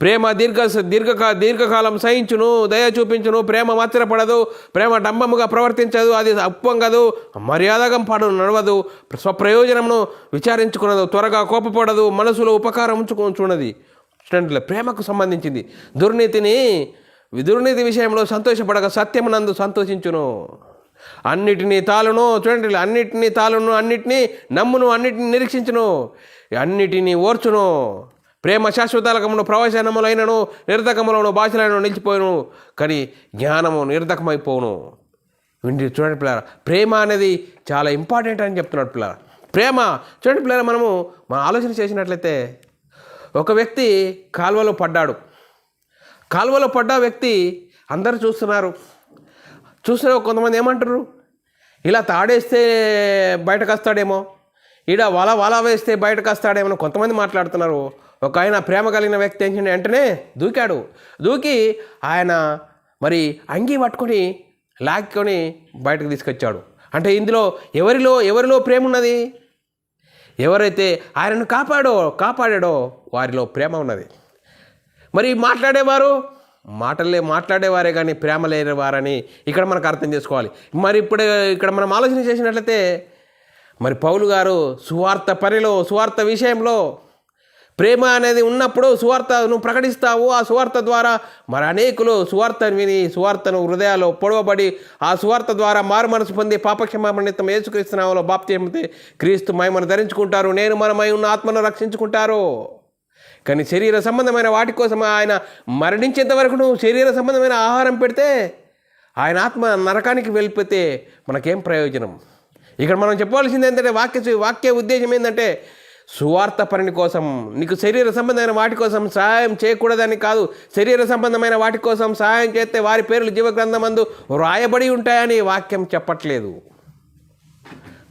ప్రేమ దీర్ఘకాలం సహించును, దయ చూపించును, ప్రేమ మత్సరపడదు, ప్రేమ డంబముగా ప్రవర్తించదు, అది ఉప్పొంగదు, మర్యాదగా నడవదు, స్వప్రయోజనమును విచారించుకున్నదు, త్వరగా కోపపడదు, మనసులో ఉపకారం ఉంచుకున్నది. చూడండి, ప్రేమకు సంబంధించింది. దుర్నీతి విషయంలో సంతోషపడక సత్యమునందు సంతోషించును, అన్నిటినీ తాళును. చూడండి, అన్నిటినీ తాళును, అన్నిటినీ నమ్మును, అన్నిటిని నిరీక్షించును, అన్నిటినీ ఓర్చును. ప్రేమ శాశ్వతాలకమును ప్రవచనములైనను నిర్ధకములను భాషలను నిలిచిపోయిను, కానీ జ్ఞానము నిర్ధకమైపోవును. చూడండి పిల్లరా, ప్రేమ అనేది చాలా ఇంపార్టెంట్ అని చెప్తున్నాడు పిల్లరా. ప్రేమ చూడండి పిల్లరా, మనం ఆలోచన చేసినట్లయితే ఒక వ్యక్తి కాలువలో పడ్డ వ్యక్తి అందరూ చూస్తున్నారు. కొంతమంది ఏమంటారు, ఇలా తాడేస్తే బయటకు వస్తాడేమో, ఈడ వల వేస్తే బయటకు వస్తాడేమో కొంతమంది మాట్లాడుతున్నారు. ఒక ఆయన ప్రేమ కలిగిన వ్యక్తి ఏంటంటే వెంటనే దూకి ఆయన మరి అంగీ పట్టుకొని లాక్కొని బయటకు తీసుకొచ్చాడు. అంటే ఇందులో ఎవరిలో ప్రేమ ఉన్నది? ఎవరైతే ఆయనను కాపాడాడో వారిలో ప్రేమ ఉన్నది. మరి మాట్లాడేవారే కానీ ప్రేమ లేనివారని ఇక్కడ మనకు అర్థం చేసుకోవాలి. మరి ఇక్కడ మనం ఆలోచన చేసినట్లయితే మరి పౌలు గారు సువార్త విషయంలో ప్రేమ అనేది ఉన్నప్పుడు సువార్తను ప్రకటిస్తావు. ఆ సువార్త ద్వారా మరి అనేకులు సువార్తను విని సువార్తను హృదయాల్లో పొడవబడి ఆ సువార్త ద్వారా మారు మనసు పొంది పాపక్షమాపణ నిమిత్తం యేసుక్రీస్తు నామములో బాప్తిసం పొంది క్రీస్తు మహిమను ధరించుకుంటారు, నేను మనమై ఉన్న ఆత్మను రక్షించుకుంటారు. కానీ శరీర సంబంధమైన వాటి కోసం ఆయన మరణించేంత వరకు నువ్వు శరీర సంబంధమైన ఆహారం పెడితే ఆయన ఆత్మ నరకానికి వెళ్ళిపోతే మనకేం ప్రయోజనం? ఇక్కడ మనం చెప్పవలసింది ఏంటంటే వాక్య ఉద్దేశం ఏంటంటే సువార్త పని కోసం నీకు శరీర సంబంధమైన వాటి కోసం సహాయం చేయకూడదని కాదు. శరీర సంబంధమైన వాటి కోసం సహాయం చేస్తే వారి పేర్లు జీవగ్రంథమందు వ్రాయబడి ఉంటాయని వాక్యం చెప్పట్లేదు.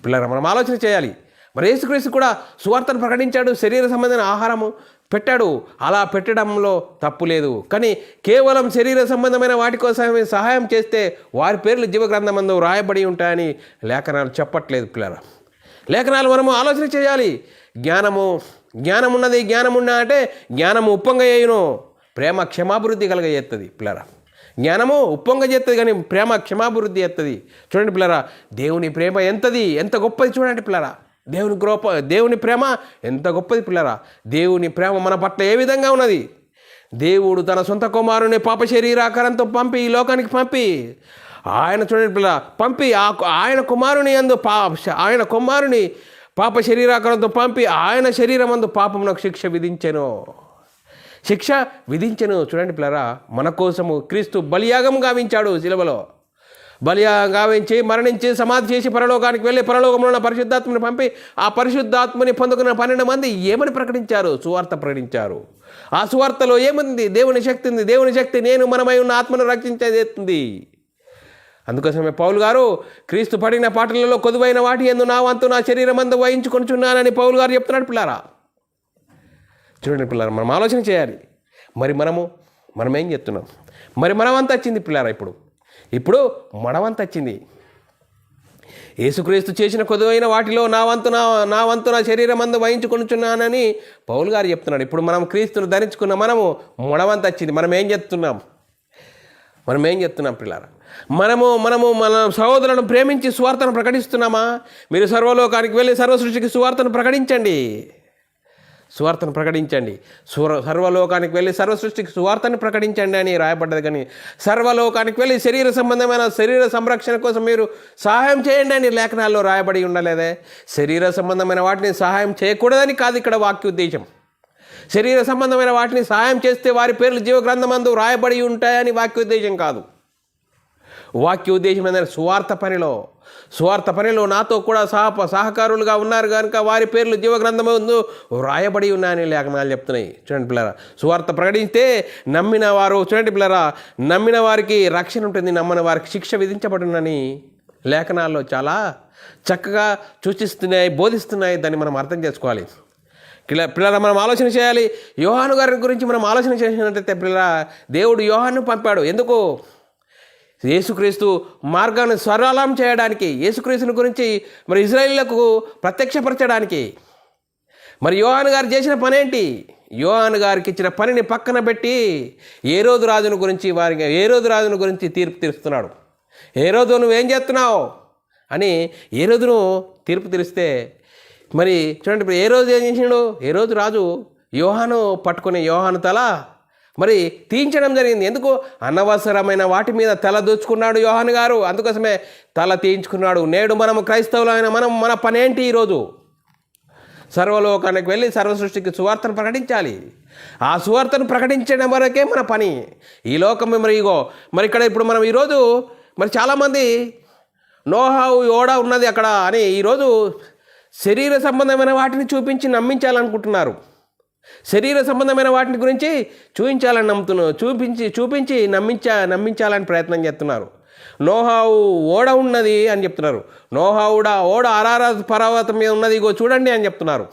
పిల్లలు మనం ఆలోచన చేయాలి. మరి యేసుక్రీస్తు కూడా సువార్తను ప్రకటించాడు, శరీర సంబంధమైన ఆహారము పెట్టాడు. అలా పెట్టడంలో తప్పు లేదు. కానీ కేవలం శరీర సంబంధమైన వాటి కోసం సహాయం చేస్తే వారి పేర్లు జీవగ్రంథమందు వ్రాయబడి ఉంటాయని లేఖనాలు చెప్పట్లేదు. పిల్లలు లేఖనాలు మనము ఆలోచన చేయాలి. జ్ఞానము జ్ఞానం ఉన్నది, జ్ఞానం ఉన్నా అంటే జ్ఞానము ఉప్పొంగ చేయును, ప్రేమ క్షమాభివృద్ధి కలగజేస్తుంది పిల్లరా. జ్ఞానము ఉప్పొంగ చేస్తుంది కానీ ప్రేమ క్షమాభివృద్ధి చేస్తుంది. చూడండి పిల్లరా, దేవుని ప్రేమ ఎంత గొప్పది చూడండి పిల్లరా. దేవుని ప్రేమ ఎంత గొప్పది పిల్లరా. దేవుని ప్రేమ మన పట్ల ఏ విధంగా ఉన్నది. దేవుడు తన సొంత కుమారుని పాప శరీరాకారంతో పంపి ఈ లోకానికి పంపి ఆయన చూడండి పిల్ల పంపి ఆయన కుమారుని పాప శరీరాకారంతో పంపి ఆయన శరీరం అందు పాపమునకు శిక్ష విధించెను. చూడండి పిల్లరా, మన కోసము క్రీస్తు బలియాగం గావించాడు. శిలువలో బలియాగం గావించి మరణించి సమాధి చేసి పరలోకానికి వెళ్ళి పరలోకంలో ఉన్న పరిశుద్ధాత్మని పంపి ఆ పరిశుద్ధాత్మని పొందుకున్న 12 మంది ఏమని ప్రకటించారు? సువార్త ప్రకటించారు. ఆ సువార్తలో ఏముంది? దేవుని శక్తి ఉంది. దేవుని శక్తి మనమై ఉన్న ఆత్మను రక్షించేది. అందుకోసమే పౌలు గారు క్రీస్తు పడిన పాటలలో కొదువైన వాటి యందు నా వంతు నా శరీరం అందు వహించుకొనిచున్నానని పౌలు గారు చెప్తున్నాడు పిల్లారా. చూడండి పిల్లారా, మనం ఆలోచన చేయాలి. మరి మనం ఏం చెప్తున్నాం? మరి మనవంతా వచ్చింది పిల్లారా. ఇప్పుడు మనవంత వచ్చింది. యేసుక్రీస్తు చేసిన కొదువైన వాటిలో నా వంతు నా శరీరం అందు వహించుకొనిచున్నానని పౌలు గారు చెప్తున్నాడు. ఇప్పుడు మనం క్రీస్తును ధరించుకున్న మనవంత వచ్చింది. మనం ఏం చెప్తున్నాం పిల్లారా? మనము మన సహోదరులను ప్రేమించి సువార్తను ప్రకటిస్తున్నామా? మీరు సర్వలోకానికి వెళ్ళి సర్వసృష్టికి సువార్తను ప్రకటించండి. సర్వలోకానికి వెళ్ళి సర్వసృష్టికి సువార్తను ప్రకటించండి అని రాయబడ్డది. కానీ సర్వలోకానికి వెళ్ళి శరీర సంరక్షణ కోసం మీరు సహాయం చేయండి అని లేఖనాల్లో రాయబడి ఉండలేదే. శరీర సంబంధమైన వాటిని సహాయం చేయకూడదని కాదు ఇక్కడ వాక్యోద్దేశం. శరీర సంబంధమైన వాటిని సహాయం చేస్తే వారి పేర్లు జీవగ్రంథమందు రాయబడి ఉంటాయని వాక్యోద్దేశం కాదు. వాక్యోద్దేశం ఏంటంటే సువార్త పనిలో నాతో కూడా సహకారులుగా ఉన్నారు కనుక వారి పేర్లు జీవగ్రంథమందు రాయబడి ఉన్నాయని లేఖనాలు చెప్తున్నాయి. చూడండి పిల్లరా, సువార్త ప్రకటిస్తే నమ్మిన వారికి రక్షణ ఉంటుంది, నమ్మని వారికి శిక్ష విధించబడునని లేఖనాల్లో చాలా చక్కగా సూచిస్తున్నాయి, బోధిస్తున్నాయి. దాన్ని మనం అర్థం చేసుకోవాలి. పిల్లల మనం ఆలోచన చేయాలి. యోహాను గారి గురించి మనం ఆలోచన చేసినట్లయితే పిల్లల దేవుడు యోహాను పంపాడు. ఎందుకు? యేసుక్రీస్తు మార్గాన్ని సరళం చేయడానికి, యేసుక్రీస్తుని గురించి మరి ఇశ్రాయేలులకు ప్రత్యక్షపరచడానికి. మరి యోహాను గారు చేసిన పని ఏంటి? యోహాను గారికి ఇచ్చిన పనిని పక్కన పెట్టి హేరోదు రాజును గురించి తీర్పు తీరుస్తున్నాడు. హేరోదు నువ్వేం చేస్తున్నావు అని హేరోదును తీర్పు తీరిస్తే మరి చూడండి, ఇప్పుడు హేరోదు ఏం చేసినాడు? హేరోదు రాజు యోహాను పట్టుకుని యోహాను తల మరి తీయించడం జరిగింది. ఎందుకు? అనవసరమైన వాటి మీద తల దూచుకున్నాడు యోహాను గారు. అందుకోసమే తల తీయించుకున్నాడు. నేడు మనము క్రైస్తవులైన మన పని ఏంటి? ఈరోజు సర్వలోకానికి వెళ్ళి సర్వసృష్టికి సువార్తను ప్రకటించాలి. ఆ సువార్తను ప్రకటించడం వరకే మన పని. ఈ లోకం మరి ఇక్కడ ఇప్పుడు మనం ఈరోజు మరి చాలామంది నోహావు ఓడా ఉన్నది అక్కడ అని ఈరోజు శరీర సంబంధమైన వాటిని చూపించి నమ్మించాలనుకుంటున్నారు. శరీర సంబంధమైన వాటిని గురించి చూపించి నమ్మించాలని ప్రయత్నం చేస్తున్నారు. నోహావు ఓడ ఉన్నది అని చెప్తున్నారు. ఓడ అరారాత్ పర్వతం మీద ఉన్నది, ఇగో చూడండి అని చెప్తున్నారు.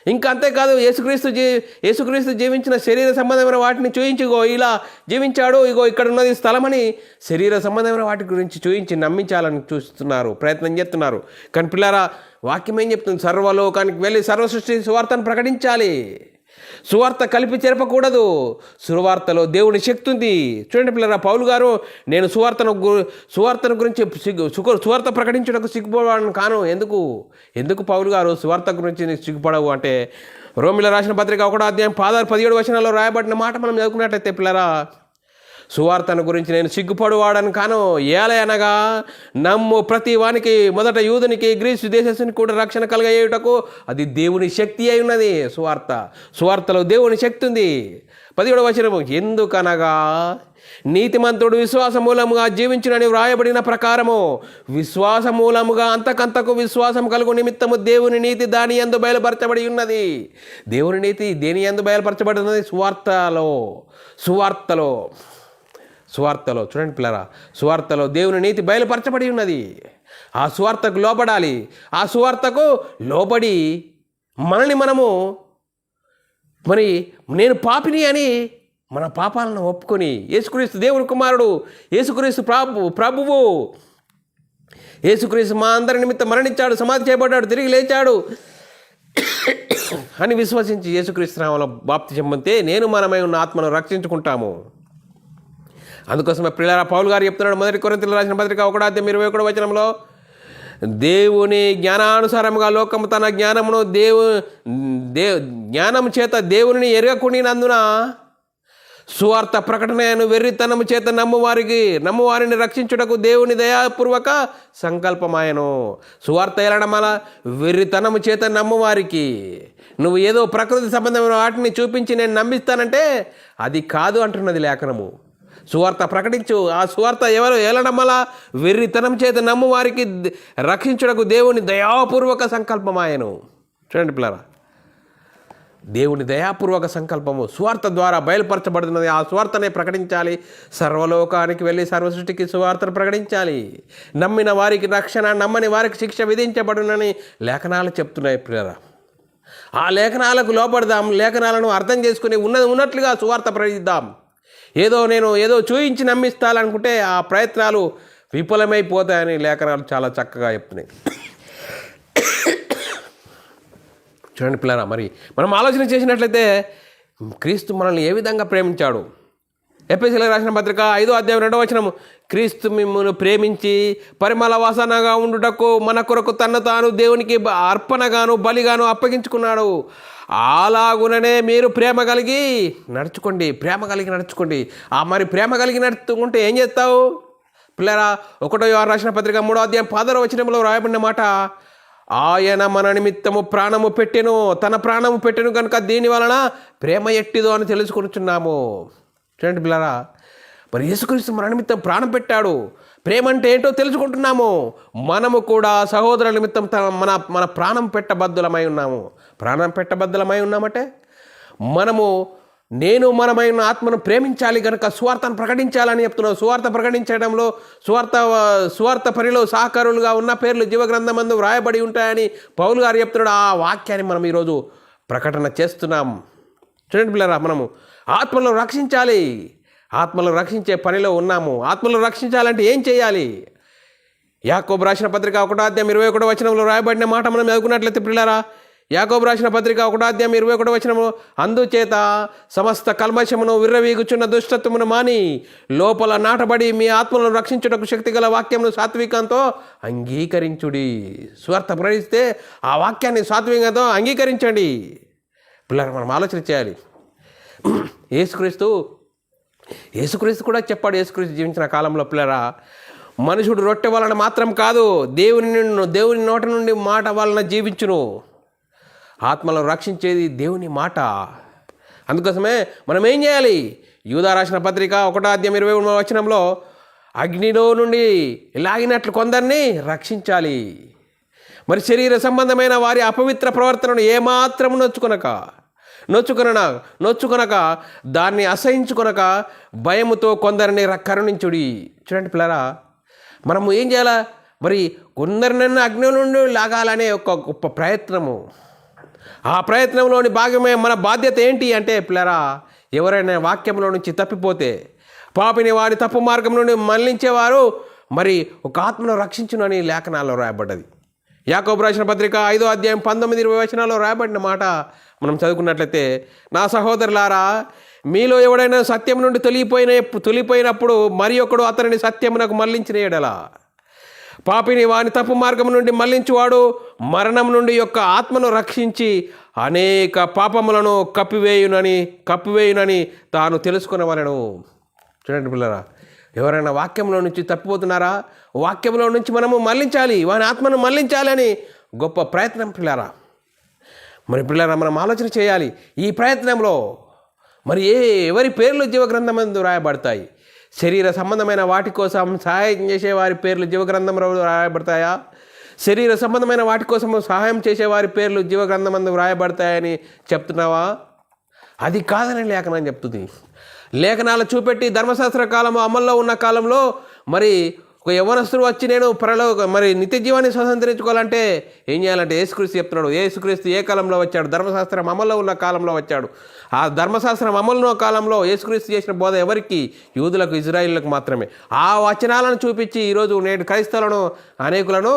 ఇంకా అంతేకాదు, యేసుక్రీస్తు జీవించిన శరీర సంబంధమైన వాటిని చూయించి ఇగో ఇలా జీవించాడు, ఇగో ఇక్కడ ఉన్నది స్థలమని శరీర సంబంధమైన వాటి గురించి చూయించి నమ్మించాలని ప్రయత్నం చేస్తున్నారు. కానీ పిల్లారా, వాక్యం ఏం చెప్తుంది? సర్వలోకానికి వెళ్ళి సర్వసృష్టి సువార్తను ప్రకటించాలి. సువార్త కలిపి చెరపకూడదు. సువార్తలో దేవుని శక్తి ఉంది. చూడండి పిల్లరా, పౌలు గారు నేను సువార్తను గురించి సువార్త ప్రకటించడానికి సిగ్గుపడవాడిని కాను. ఎందుకు పౌలు గారు సువార్త గురించి సిగ్గుపడవు అంటే, రోమిల రాసిన పత్రిక 1వ అధ్యాయం 17 వచనాల్లో రాయబడిన మాట మనం చదువుకున్నట్టయితే పిల్లరా, సువార్తను గురించి నేను సిగ్గుపడువాడని కాను. ఏలయనగా నమ్ము ప్రతి వానికి, మొదట యూదునికి గ్రీసు దేశస్తునికి కూడా రక్షణ కలగేయుటకు అది దేవుని శక్తి అయి ఉన్నది. సువార్తలో దేవుని శక్తి ఉంది. 17వ వచనము, ఎందుకనగా నీతిమంతుడు విశ్వాస మూలముగా జీవించునని వ్రాయబడిన ప్రకారము విశ్వాస మూలముగా అంతకంతకు విశ్వాసం కలుగు నిమిత్తము దేవుని నీతి దాని యందు బయలుపరచబడి ఉన్నది. దేవుని నీతి దేని యందు బయలుపరచబడి ఉన్నది? సువార్తలో చూడండి పిల్లరా, సువార్తలో దేవుని నీతి బయలుపరచబడి ఉన్నది. ఆ సువార్తకు లోబడాలి. ఆ సువార్తకు లోబడి మనము మరి నేను పాపిని అని మన పాపాలను ఒప్పుకొని, యేసుక్రీస్తు దేవుని కుమారుడు, యేసుక్రీస్తు ప్రభువు, యేసుక్రీస్తు మా అందరి నిమిత్తం మరణించాడు, సమాధి చేయబడ్డాడు, తిరిగి లేచాడు, అని విశ్వసించి యేసుక్రీస్తు నామములో బాప్తిసం పొందితే నేను మనమై ఉన్న ఆత్మను రక్షించుకుంటాము. అందుకోసమే ప్రియులారా పౌలు గారు చెప్తున్నాడు, 1 కొరింథీయులకు రాసిన పత్రిక 1:21 దేవుని జ్ఞానానుసారముగా లోకము తన జ్ఞానమును జ్ఞానము చేత దేవుని ఎరగకుండినందున సువార్త ప్రకటనను వెర్రితనము చేత నమ్మువారిని రక్షించుటకు దేవుని దయాపూర్వక సంకల్పమాయను. సువార్త ఎలడం అలా వెర్రితనము చేత నమ్మువారికి. నువ్వు ఏదో ప్రకృతి సంబంధమైన వాటిని చూపించి నేను నమ్మిస్తానంటే అది కాదు అంటున్నది లేఖనము. సువార్త ప్రకటించు. ఆ సువార్త ఎవరు ఏలడం వల్ల వెర్రితనం చేత నమ్మువారికి రక్షించుటకు దేవుని దయాపూర్వక సంకల్పమాయను. చూడండి పిల్లరా, దేవుని దయాపూర్వక సంకల్పము సువార్త ద్వారా బయలుపరచబడుతున్నది. ఆ సువార్తనే ప్రకటించాలి. సర్వలోకానికి వెళ్ళి సర్వసృష్టికి సువార్తను ప్రకటించాలి. నమ్మిన వారికి రక్షణ, నమ్మని వారికి శిక్ష విధించబడునని లేఖనాలు చెప్తున్నాయి పిల్లరా. ఆ లేఖనాలకు లోపడదాం. లేఖనాలను అర్థం చేసుకుని ఉన్నట్లుగా సువార్త ప్రకటిద్దాం. నేను ఏదో చూయించి నమ్మిస్తాలనుకుంటే ఆ ప్రయత్నాలు విఫలమైపోతాయని లేఖనాలు చాలా చక్కగా చెప్తున్నాయి. చూడండి పిల్లరా, మరి మనం ఆలోచన చేసినట్లయితే క్రీస్తు మనల్ని ఏ విధంగా ప్రేమించాడు. ఎఫెసీయులకు రాసిన పత్రిక 5:2 క్రీస్తు మిమ్మును ప్రేమించి పరిమళ వాసనగా ఉండుటకు మన కొరకు తన్ను తాను దేవునికి అర్పణగాను బలిగాను అప్పగించుకున్నాడు. అలాగుననే మీరు ప్రేమ కలిగి నడుచుకోండి. మరి ప్రేమ కలిగి నడుచుకుంటే ఏం చేస్తావు పిల్లరా? 1 యోహాను రాసిన పత్రిక 3:10 రాయబడిన మాట, ఆయన మన నిమిత్తము ప్రాణము పెట్టెను, తన ప్రాణము పెట్టెను కనుక దీని వలన ప్రేమ ఎట్టిదో అని తెలుసుకుంటున్నాము. చూడండి పిల్లరా, మరి యేసుక్రీస్తు మన నిమిత్తం ప్రాణం పెట్టాడు. ప్రేమ అంటే ఏంటో తెలుసుకుంటున్నాము. మనము కూడా సహోదరుల నిమిత్తం మన ప్రాణం పెట్టబద్దులమై ఉన్నాము. ప్రాణం పెట్టబద్దులమై ఉన్నామంటే మనమై ఉన్న ఆత్మను ప్రేమించాలి కనుక సువార్తను ప్రకటించాలని చెప్తున్నావు. సువార్త ప్రకటించడంలో సువార్త పనిలో సహకారులుగా ఉన్న పేర్లు జీవగ్రంథమందు వ్రాయబడి ఉంటాయని పౌలు గారు చెప్తున్నాడు. ఆ వాక్యాన్ని మనం ఈరోజు ప్రకటన చేస్తున్నాం. చూడండి పిల్లరా, మనము ఆత్మలను రక్షించాలి. ఆత్మలను రక్షించే పనిలో ఉన్నాము. ఆత్మలను రక్షించాలంటే ఏం చేయాలి? యాకోబు రాసిన పత్రిక 1:21 రాయబడిన మాట మనం చదువుకున్నట్లయితే పిల్లరా, యాకోబు రాసిన పత్రిక 1:21 అందుచేత సమస్త కల్మషమును విర్రవీగుచున్న దుష్టత్వమును మాని లోపల నాటబడి మీ ఆత్మలను రక్షించుటకు శక్తిగల వాక్యమును సాత్వికంతో అంగీకరించుడి. స్వార్థ ప్రకటిస్తే ఆ వాక్యాన్ని సాత్వికంతో అంగీకరించండి. పిల్లలు మనం ఆలోచన చేయాలి. యేసుక్రీస్తు కూడా చెప్పాడు. యేసుక్రీస్తు జీవించిన కాలంలో పిల్లరా, మనుషుడు రొట్టె వలన మాత్రం కాదు దేవుని నోట నుండి మాట వలన జీవించును. ఆత్మలను రక్షించేది దేవుని మాట. అందుకోసమే మనం ఏం చేయాలి? యూదా రాసిన పత్రిక 1:23 అగ్నిలో నుండి లాగినట్లు కొందరిని రక్షించాలి. మరి శరీర సంబంధమైన వారి అపవిత్ర ప్రవర్తనను ఏమాత్రం నొచ్చుకొనక దాన్ని అసహించుకొనక భయముతో కొందరిని కరుణించుడి. చూడండి పిల్లరా, మనము ఏం చేయాలా? మరి కొందరినన్నా అగ్ని నుండి లాగాలనే ఒక గొప్ప ప్రయత్నము. ఆ ప్రయత్నంలోని భాగమే మన బాధ్యత ఏంటి అంటే పిల్లరా, ఎవరైనా వాక్యంలో నుంచి తప్పిపోతే పాపిని వారి తప్పు మార్గం నుండి మళ్లించేవారు మరి ఒక ఆత్మను రక్షించునని లేఖనాల్లో రాయబడ్డది. యాకోబు రాసిన పత్రిక 5:19 రాయబడిన మాట మనం చదువుకున్నట్లయితే, నా సహోదరులారా, మీలో ఎవడైనా సత్యం నుండి తొలిపోయినప్పుడు మరి ఒకడు అతనిని సత్యమునకు మళ్లించిన ఎడల పాపిని వాని తప్పు మార్గం నుండి మళ్లించువాడు మరణం నుండి యొక్క ఆత్మను రక్షించి అనేక పాపములను కప్పివేయునని తాను తెలుసుకునవలెను. చూడండి పిల్లరా, ఎవరైనా వాక్యంలో నుంచి తప్పిపోతున్నారా? వాక్యంలో నుంచి మనము మళ్లించాలి, వాని ఆత్మను మళ్లించాలి అని గొప్ప ప్రయత్నం పిల్లరా. మరి పిల్లరా, మనం ఆలోచన చేయాలి. ఈ ప్రయత్నంలో మరి ఎవరి పేర్లు జీవగ్రంథమందు రాయబడతాయి? శరీర సంబంధమైన వాటి కోసం సహాయం చేసే వారి పేర్లు జీవగ్రంథంలో రాయబడతాయా? శరీర సంబంధమైన వాటి కోసం సహాయం చేసేవారి పేర్లు జీవగ్రంథమందు రాయబడతాయని చెప్తున్నావా? అది కాదని లేఖనం చెప్తుంది. లేఖనాలు చూపెట్టి ధర్మశాస్త్ర కాలం అమల్లో ఉన్న కాలంలో మరి ఒక యవ్వనస్తుడు వచ్చి నేను మరి నిత్య జీవాన్ని స్వతంత్రించుకోవాలంటే ఏం చేయాలంటే యేసుక్రీస్తు చెప్తున్నాడు. యేసుక్రీస్తు ఏ కాలంలో వచ్చాడు? ధర్మశాస్త్రం అమల్లో ఉన్న కాలంలో వచ్చాడు. ఆ ధర్మశాస్త్రం అమలున్న కాలంలో యేసుక్రీస్తు చేసిన బోధ ఎవరికి? యూదులకు, ఇజ్రాయిల్లకు మాత్రమే. ఆ వచనాలను చూపించి ఈరోజు నేడు క్రైస్తవులను అనేకులను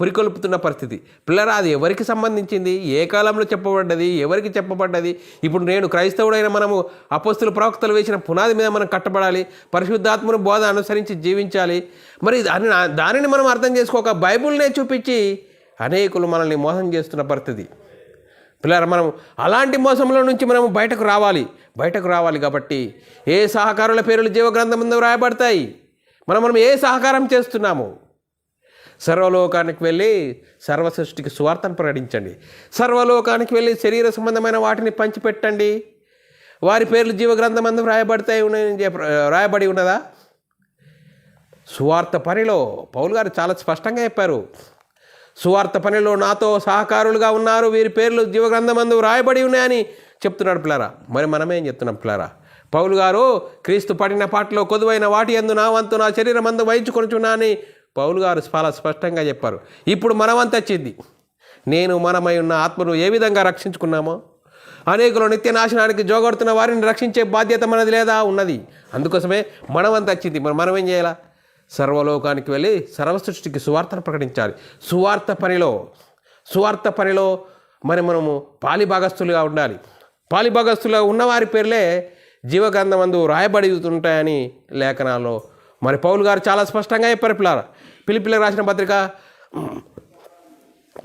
పురికొల్పుతున్న పరిస్థితి. పిల్లరా, అది ఎవరికి సంబంధించింది? ఏ కాలంలో చెప్పబడ్డది? ఎవరికి చెప్పబడ్డది? ఇప్పుడు నేను క్రైస్తవుడైన మనము అపోస్తుల ప్రవక్తలు వేసిన పునాది మీద మనం కట్టబడాలి, పరిశుద్ధాత్మను బోధ అనుసరించి జీవించాలి. మరి దానిని మనం అర్థం చేసుకోక బైబిల్నే చూపించి అనేకులు మనల్ని మోసం చేస్తున్న పరిస్థితి. పిల్లరా, మనం అలాంటి మోసంలో నుంచి మనము బయటకు రావాలి కాబట్టి ఏ సహకారుల పేర్లు జీవగ్రంథం ముందు రాయబడతాయి. మనం ఏ సహకారం చేస్తున్నాము? సర్వలోకానికి వెళ్ళి సర్వ సృష్టికి సువార్తను ప్రకటించండి. సర్వలోకానికి వెళ్ళి శరీర సంబంధమైన వాటిని పంచిపెట్టండి. వారి పేర్లు జీవగ్రంథం ముందు రాయబడి ఉన్నదా? సువార్త పనిలో పౌలు గారు చాలా స్పష్టంగా చెప్పారు. సువార్త పనిలో నాతో సహకారులుగా ఉన్నారు, వీరి పేర్లు జీవగ్రంథమందు రాయబడి ఉన్నాయని చెప్తున్నాడు పిల్లరా. మరి మనమేం చెప్తున్నాం పిల్లరా? పౌలు గారు క్రీస్తు పడిన పాటలో కొదువైన వాటి యందు నా వంతు నా శరీరం అందు వహించుకొనుచున్నా అని పౌలు గారు చాలా స్పష్టంగా చెప్పారు. ఇప్పుడు మన వంతు వచ్చింది. మనమై ఉన్న ఆత్మను ఏ విధంగా రక్షించుకున్నామో, అనేకులు నిత్య నాశనానికి జోగొడుతున్న వారిని రక్షించే బాధ్యత మనది లేదా? ఉన్నది. అందుకోసమే మన వంతు వచ్చింది. మరి మనం ఏం చేయాలా? సర్వలోకానికి వెళ్ళి సర్వసృష్టికి సువార్తను ప్రకటించాలి. సువార్త పనిలో మరి మనము పాలిభాగస్తులుగా ఉండాలి. పాలిభాగస్తులుగా ఉన్నవారి పేర్లే జీవగ్రంథమందు రాయబడి ఉంటాయని లేఖనాల్లో మరి పౌలు గారు చాలా స్పష్టంగా చెప్పారు. పిలిపిలకు రాసిన పత్రిక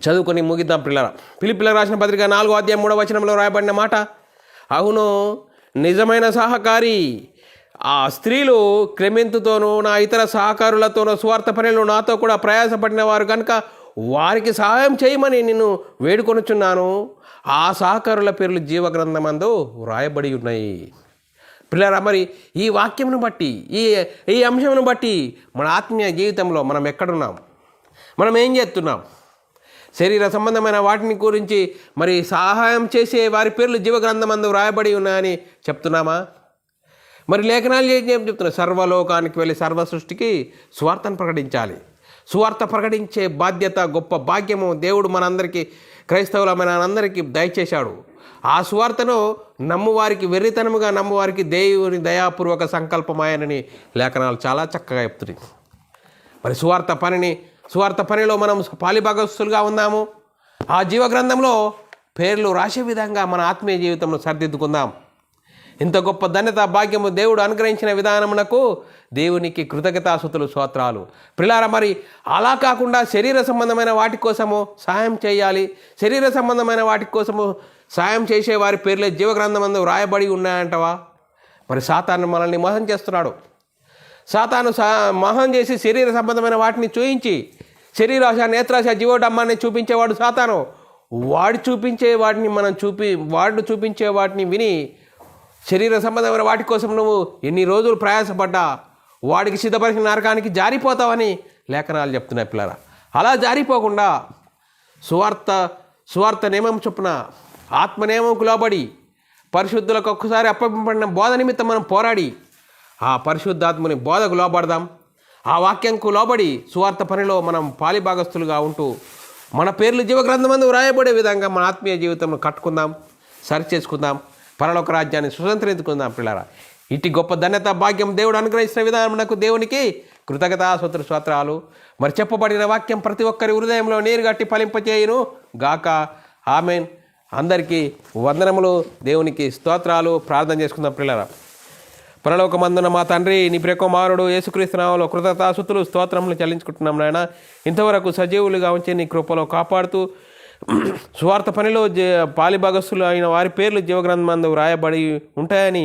చదువుకొని ముగిద్దాం పిల్లరా. పిలిపిలకు రాసిన పత్రిక 4వ అధ్యాయం 3వ వచనంలో రాయబడిన మాట, అవును నిజమైన సహకారి ఆ స్త్రీలు క్లెమెంతుతోనూ నా ఇతర సహకారులతోనూ సువార్త పనిలో నాతో కూడా ప్రయాసపడిన వారు కనుక వారికి సహాయం చేయమని నిన్ను వేడుకొనుచున్నాను. ఆ సహకారుల పేర్లు జీవగ్రంథమందు రాయబడి ఉన్నాయి. పిల్లరా, మరి ఈ వాక్యమును బట్టి ఈ అంశమును బట్టి మన ఆత్మీయ జీవితంలో మనం ఎక్కడున్నాం? మనం ఏం చేస్తున్నాం? శరీర సంబంధమైన వాటిని గురించి మరి సహాయం చేసే వారి పేర్లు జీవగ్రంథమందు రాయబడి ఉన్నాయని చెప్తున్నామా? మరి లేఖనాలు ఏం చెప్తున్నాయి? సర్వలోకానికి వెళ్ళి సర్వ సృష్టికి సువార్తను ప్రకటించాలి. సువార్త ప్రకటించే బాధ్యత, గొప్ప భాగ్యము దేవుడు మనందరికీ, క్రైస్తవులమైన అందరికీ దయచేశాడు. ఆ సువార్తను నమ్మువారికి, వెర్రితనముగా నమ్మువారికి దేవుని దయాపూర్వక సంకల్పమాయనని లేఖనాలు చాలా చక్కగా చెప్తున్నాయి. మరి సువార్త పనిలో మనం పాలిభాగస్తులుగా ఉన్నాము. ఆ జీవగ్రంథంలో పేర్లు రాసే విధంగా మన ఆత్మీయ జీవితంలో సరిదిద్దుకుందాం. ఇంత గొప్ప ధన్యత భాగ్యము దేవుడు అనుగ్రహించిన విధానమునకు దేవునికి కృతజ్ఞతాస్తుతులు, స్తోత్రాలు. ప్రియులారా, మరి అలా కాకుండా శరీర సంబంధమైన వాటి కోసము సాయం చేయాలి. శరీర సంబంధమైన వాటి కోసము సాయం చేసే వారి పేర్లే జీవగ్రంథమందు రాయబడి ఉన్నాయంటవా? మరి సాతాను మనల్ని మోసం చేస్తున్నాడు. సాతాను మోసం చేసి శరీర సంబంధమైన వాటిని చూయించి, శరీరాశ, నేత్రాశ, జీవోడమ్మాన్ని చూపించేవాడు సాతాను. వాడు చూపించే వాటిని విని శరీర సంబంధమైన వాటి కోసం నువ్వు ఎన్ని రోజులు ప్రయాసపడ్డా వాడికి సిద్ధపరిచిన నరకానికి జారిపోతావని లేఖనాలు చెప్తున్నాయి పిల్లరా. అలా జారిపోకుండా సువార్త నియమం చొప్పున ఆత్మనియమంకు లోబడి పరిశుద్ధులకు ఒక్కసారి అప్పగింపబడిన బోధ నిమిత్తం మనం పోరాడి ఆ పరిశుద్ధాత్మని బోధకు లోబడదాం. ఆ వాక్యంకు లోబడి సువార్త పనిలో మనం పాలిభాగస్తులుగా ఉంటూ మన పేర్లు జీవగ్రంథమందు రాయబడే విధంగా మన ఆత్మీయ జీవితంలో కట్టుకుందాం, సరిచేసుకుందాం, పరలోక రాజ్యాన్ని సుసంతరించుకుందాం పిల్లరా. ఇటు గొప్ప ధన్యత భాగ్యం దేవుడు అనుగ్రహించిన విధానమునకు దేవునికి కృతజ్ఞతాస్తుతులు, స్తోత్రాలు. మరి చెప్పబడిన వాక్యం ప్రతి ఒక్కరి హృదయంలో నీరుగట్టి ఫలింపచేయును గాక. ఆమెన్. అందరికీ వందనములు, దేవునికి స్తోత్రాలు. ప్రార్థన చేసుకుందాం పిల్లరా. పరలోకమందున మా తండ్రి, నీ ప్రియకుమారుడు యేసుక్రీస్తు నామములో కృతజ్ఞతాస్తుతులు, స్తోత్రములు చెల్లించుకుంటున్నాం నాయన. ఇంతవరకు సజీవులుగా ఉంచి నీ కృపలో కాపాడుతూ స్వార్థ పనిలో పాలిభాగస్తులు అయిన వారి పేర్లు జీవగ్రంథమందు రాయబడి ఉంటాయని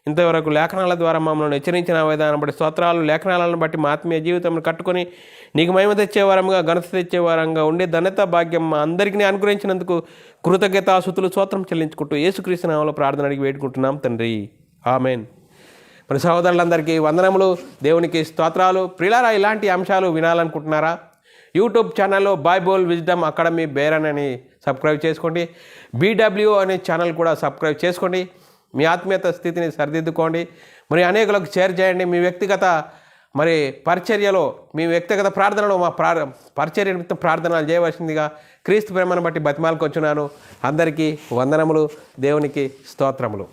ఇంతవరకు లేఖనాల ద్వారా మమ్మల్ని హెచ్చరించిన విధానం బట్టి స్తోత్రాలు. లేఖనాలను బట్టి మా ఆత్మీయ జీవితం కట్టుకొని నీకు మహిమ తెచ్చేవారంగా, ఘనత తెచ్చేవారంగా ఉండే ధన్యత భాగ్యం మా అందరికీ అనుగ్రహించినందుకు కృతజ్ఞతాస్తుతులు, స్తోత్రం చెల్లించుకుంటూ యేసుక్రీస్తు నామములో ప్రార్థన అడిగి వేడుకుంటున్నాం తండ్రి. ఆమెన్. మరి సహోదరులందరికీ వందనములు, దేవునికి స్తోత్రాలు. ప్రియులారా, ఇలాంటి అంశాలు వినాలనుకుంటున్నారా? యూట్యూబ్ ఛానల్లో బైబుల్ విజ్డమ్ అకాడమీ బేరన్ అని సబ్స్క్రైబ్ చేసుకోండి. BW అనే ఛానల్ కూడా సబ్స్క్రైబ్ చేసుకోండి. మీ ఆత్మీయత స్థితిని సరిదిద్దుకోండి. మరి అనేకులకు షేర్ చేయండి. మీ వ్యక్తిగత పరిచర్యలో, మీ వ్యక్తిగత ప్రార్థనలో మా పరిచర్య నిమిత్తం ప్రార్థనలు చేయవలసిందిగా క్రీస్తు ప్రేమను బట్టి బతిమాలుకొచ్చున్నాను. అందరికీ వందనములు, దేవునికి స్తోత్రములు.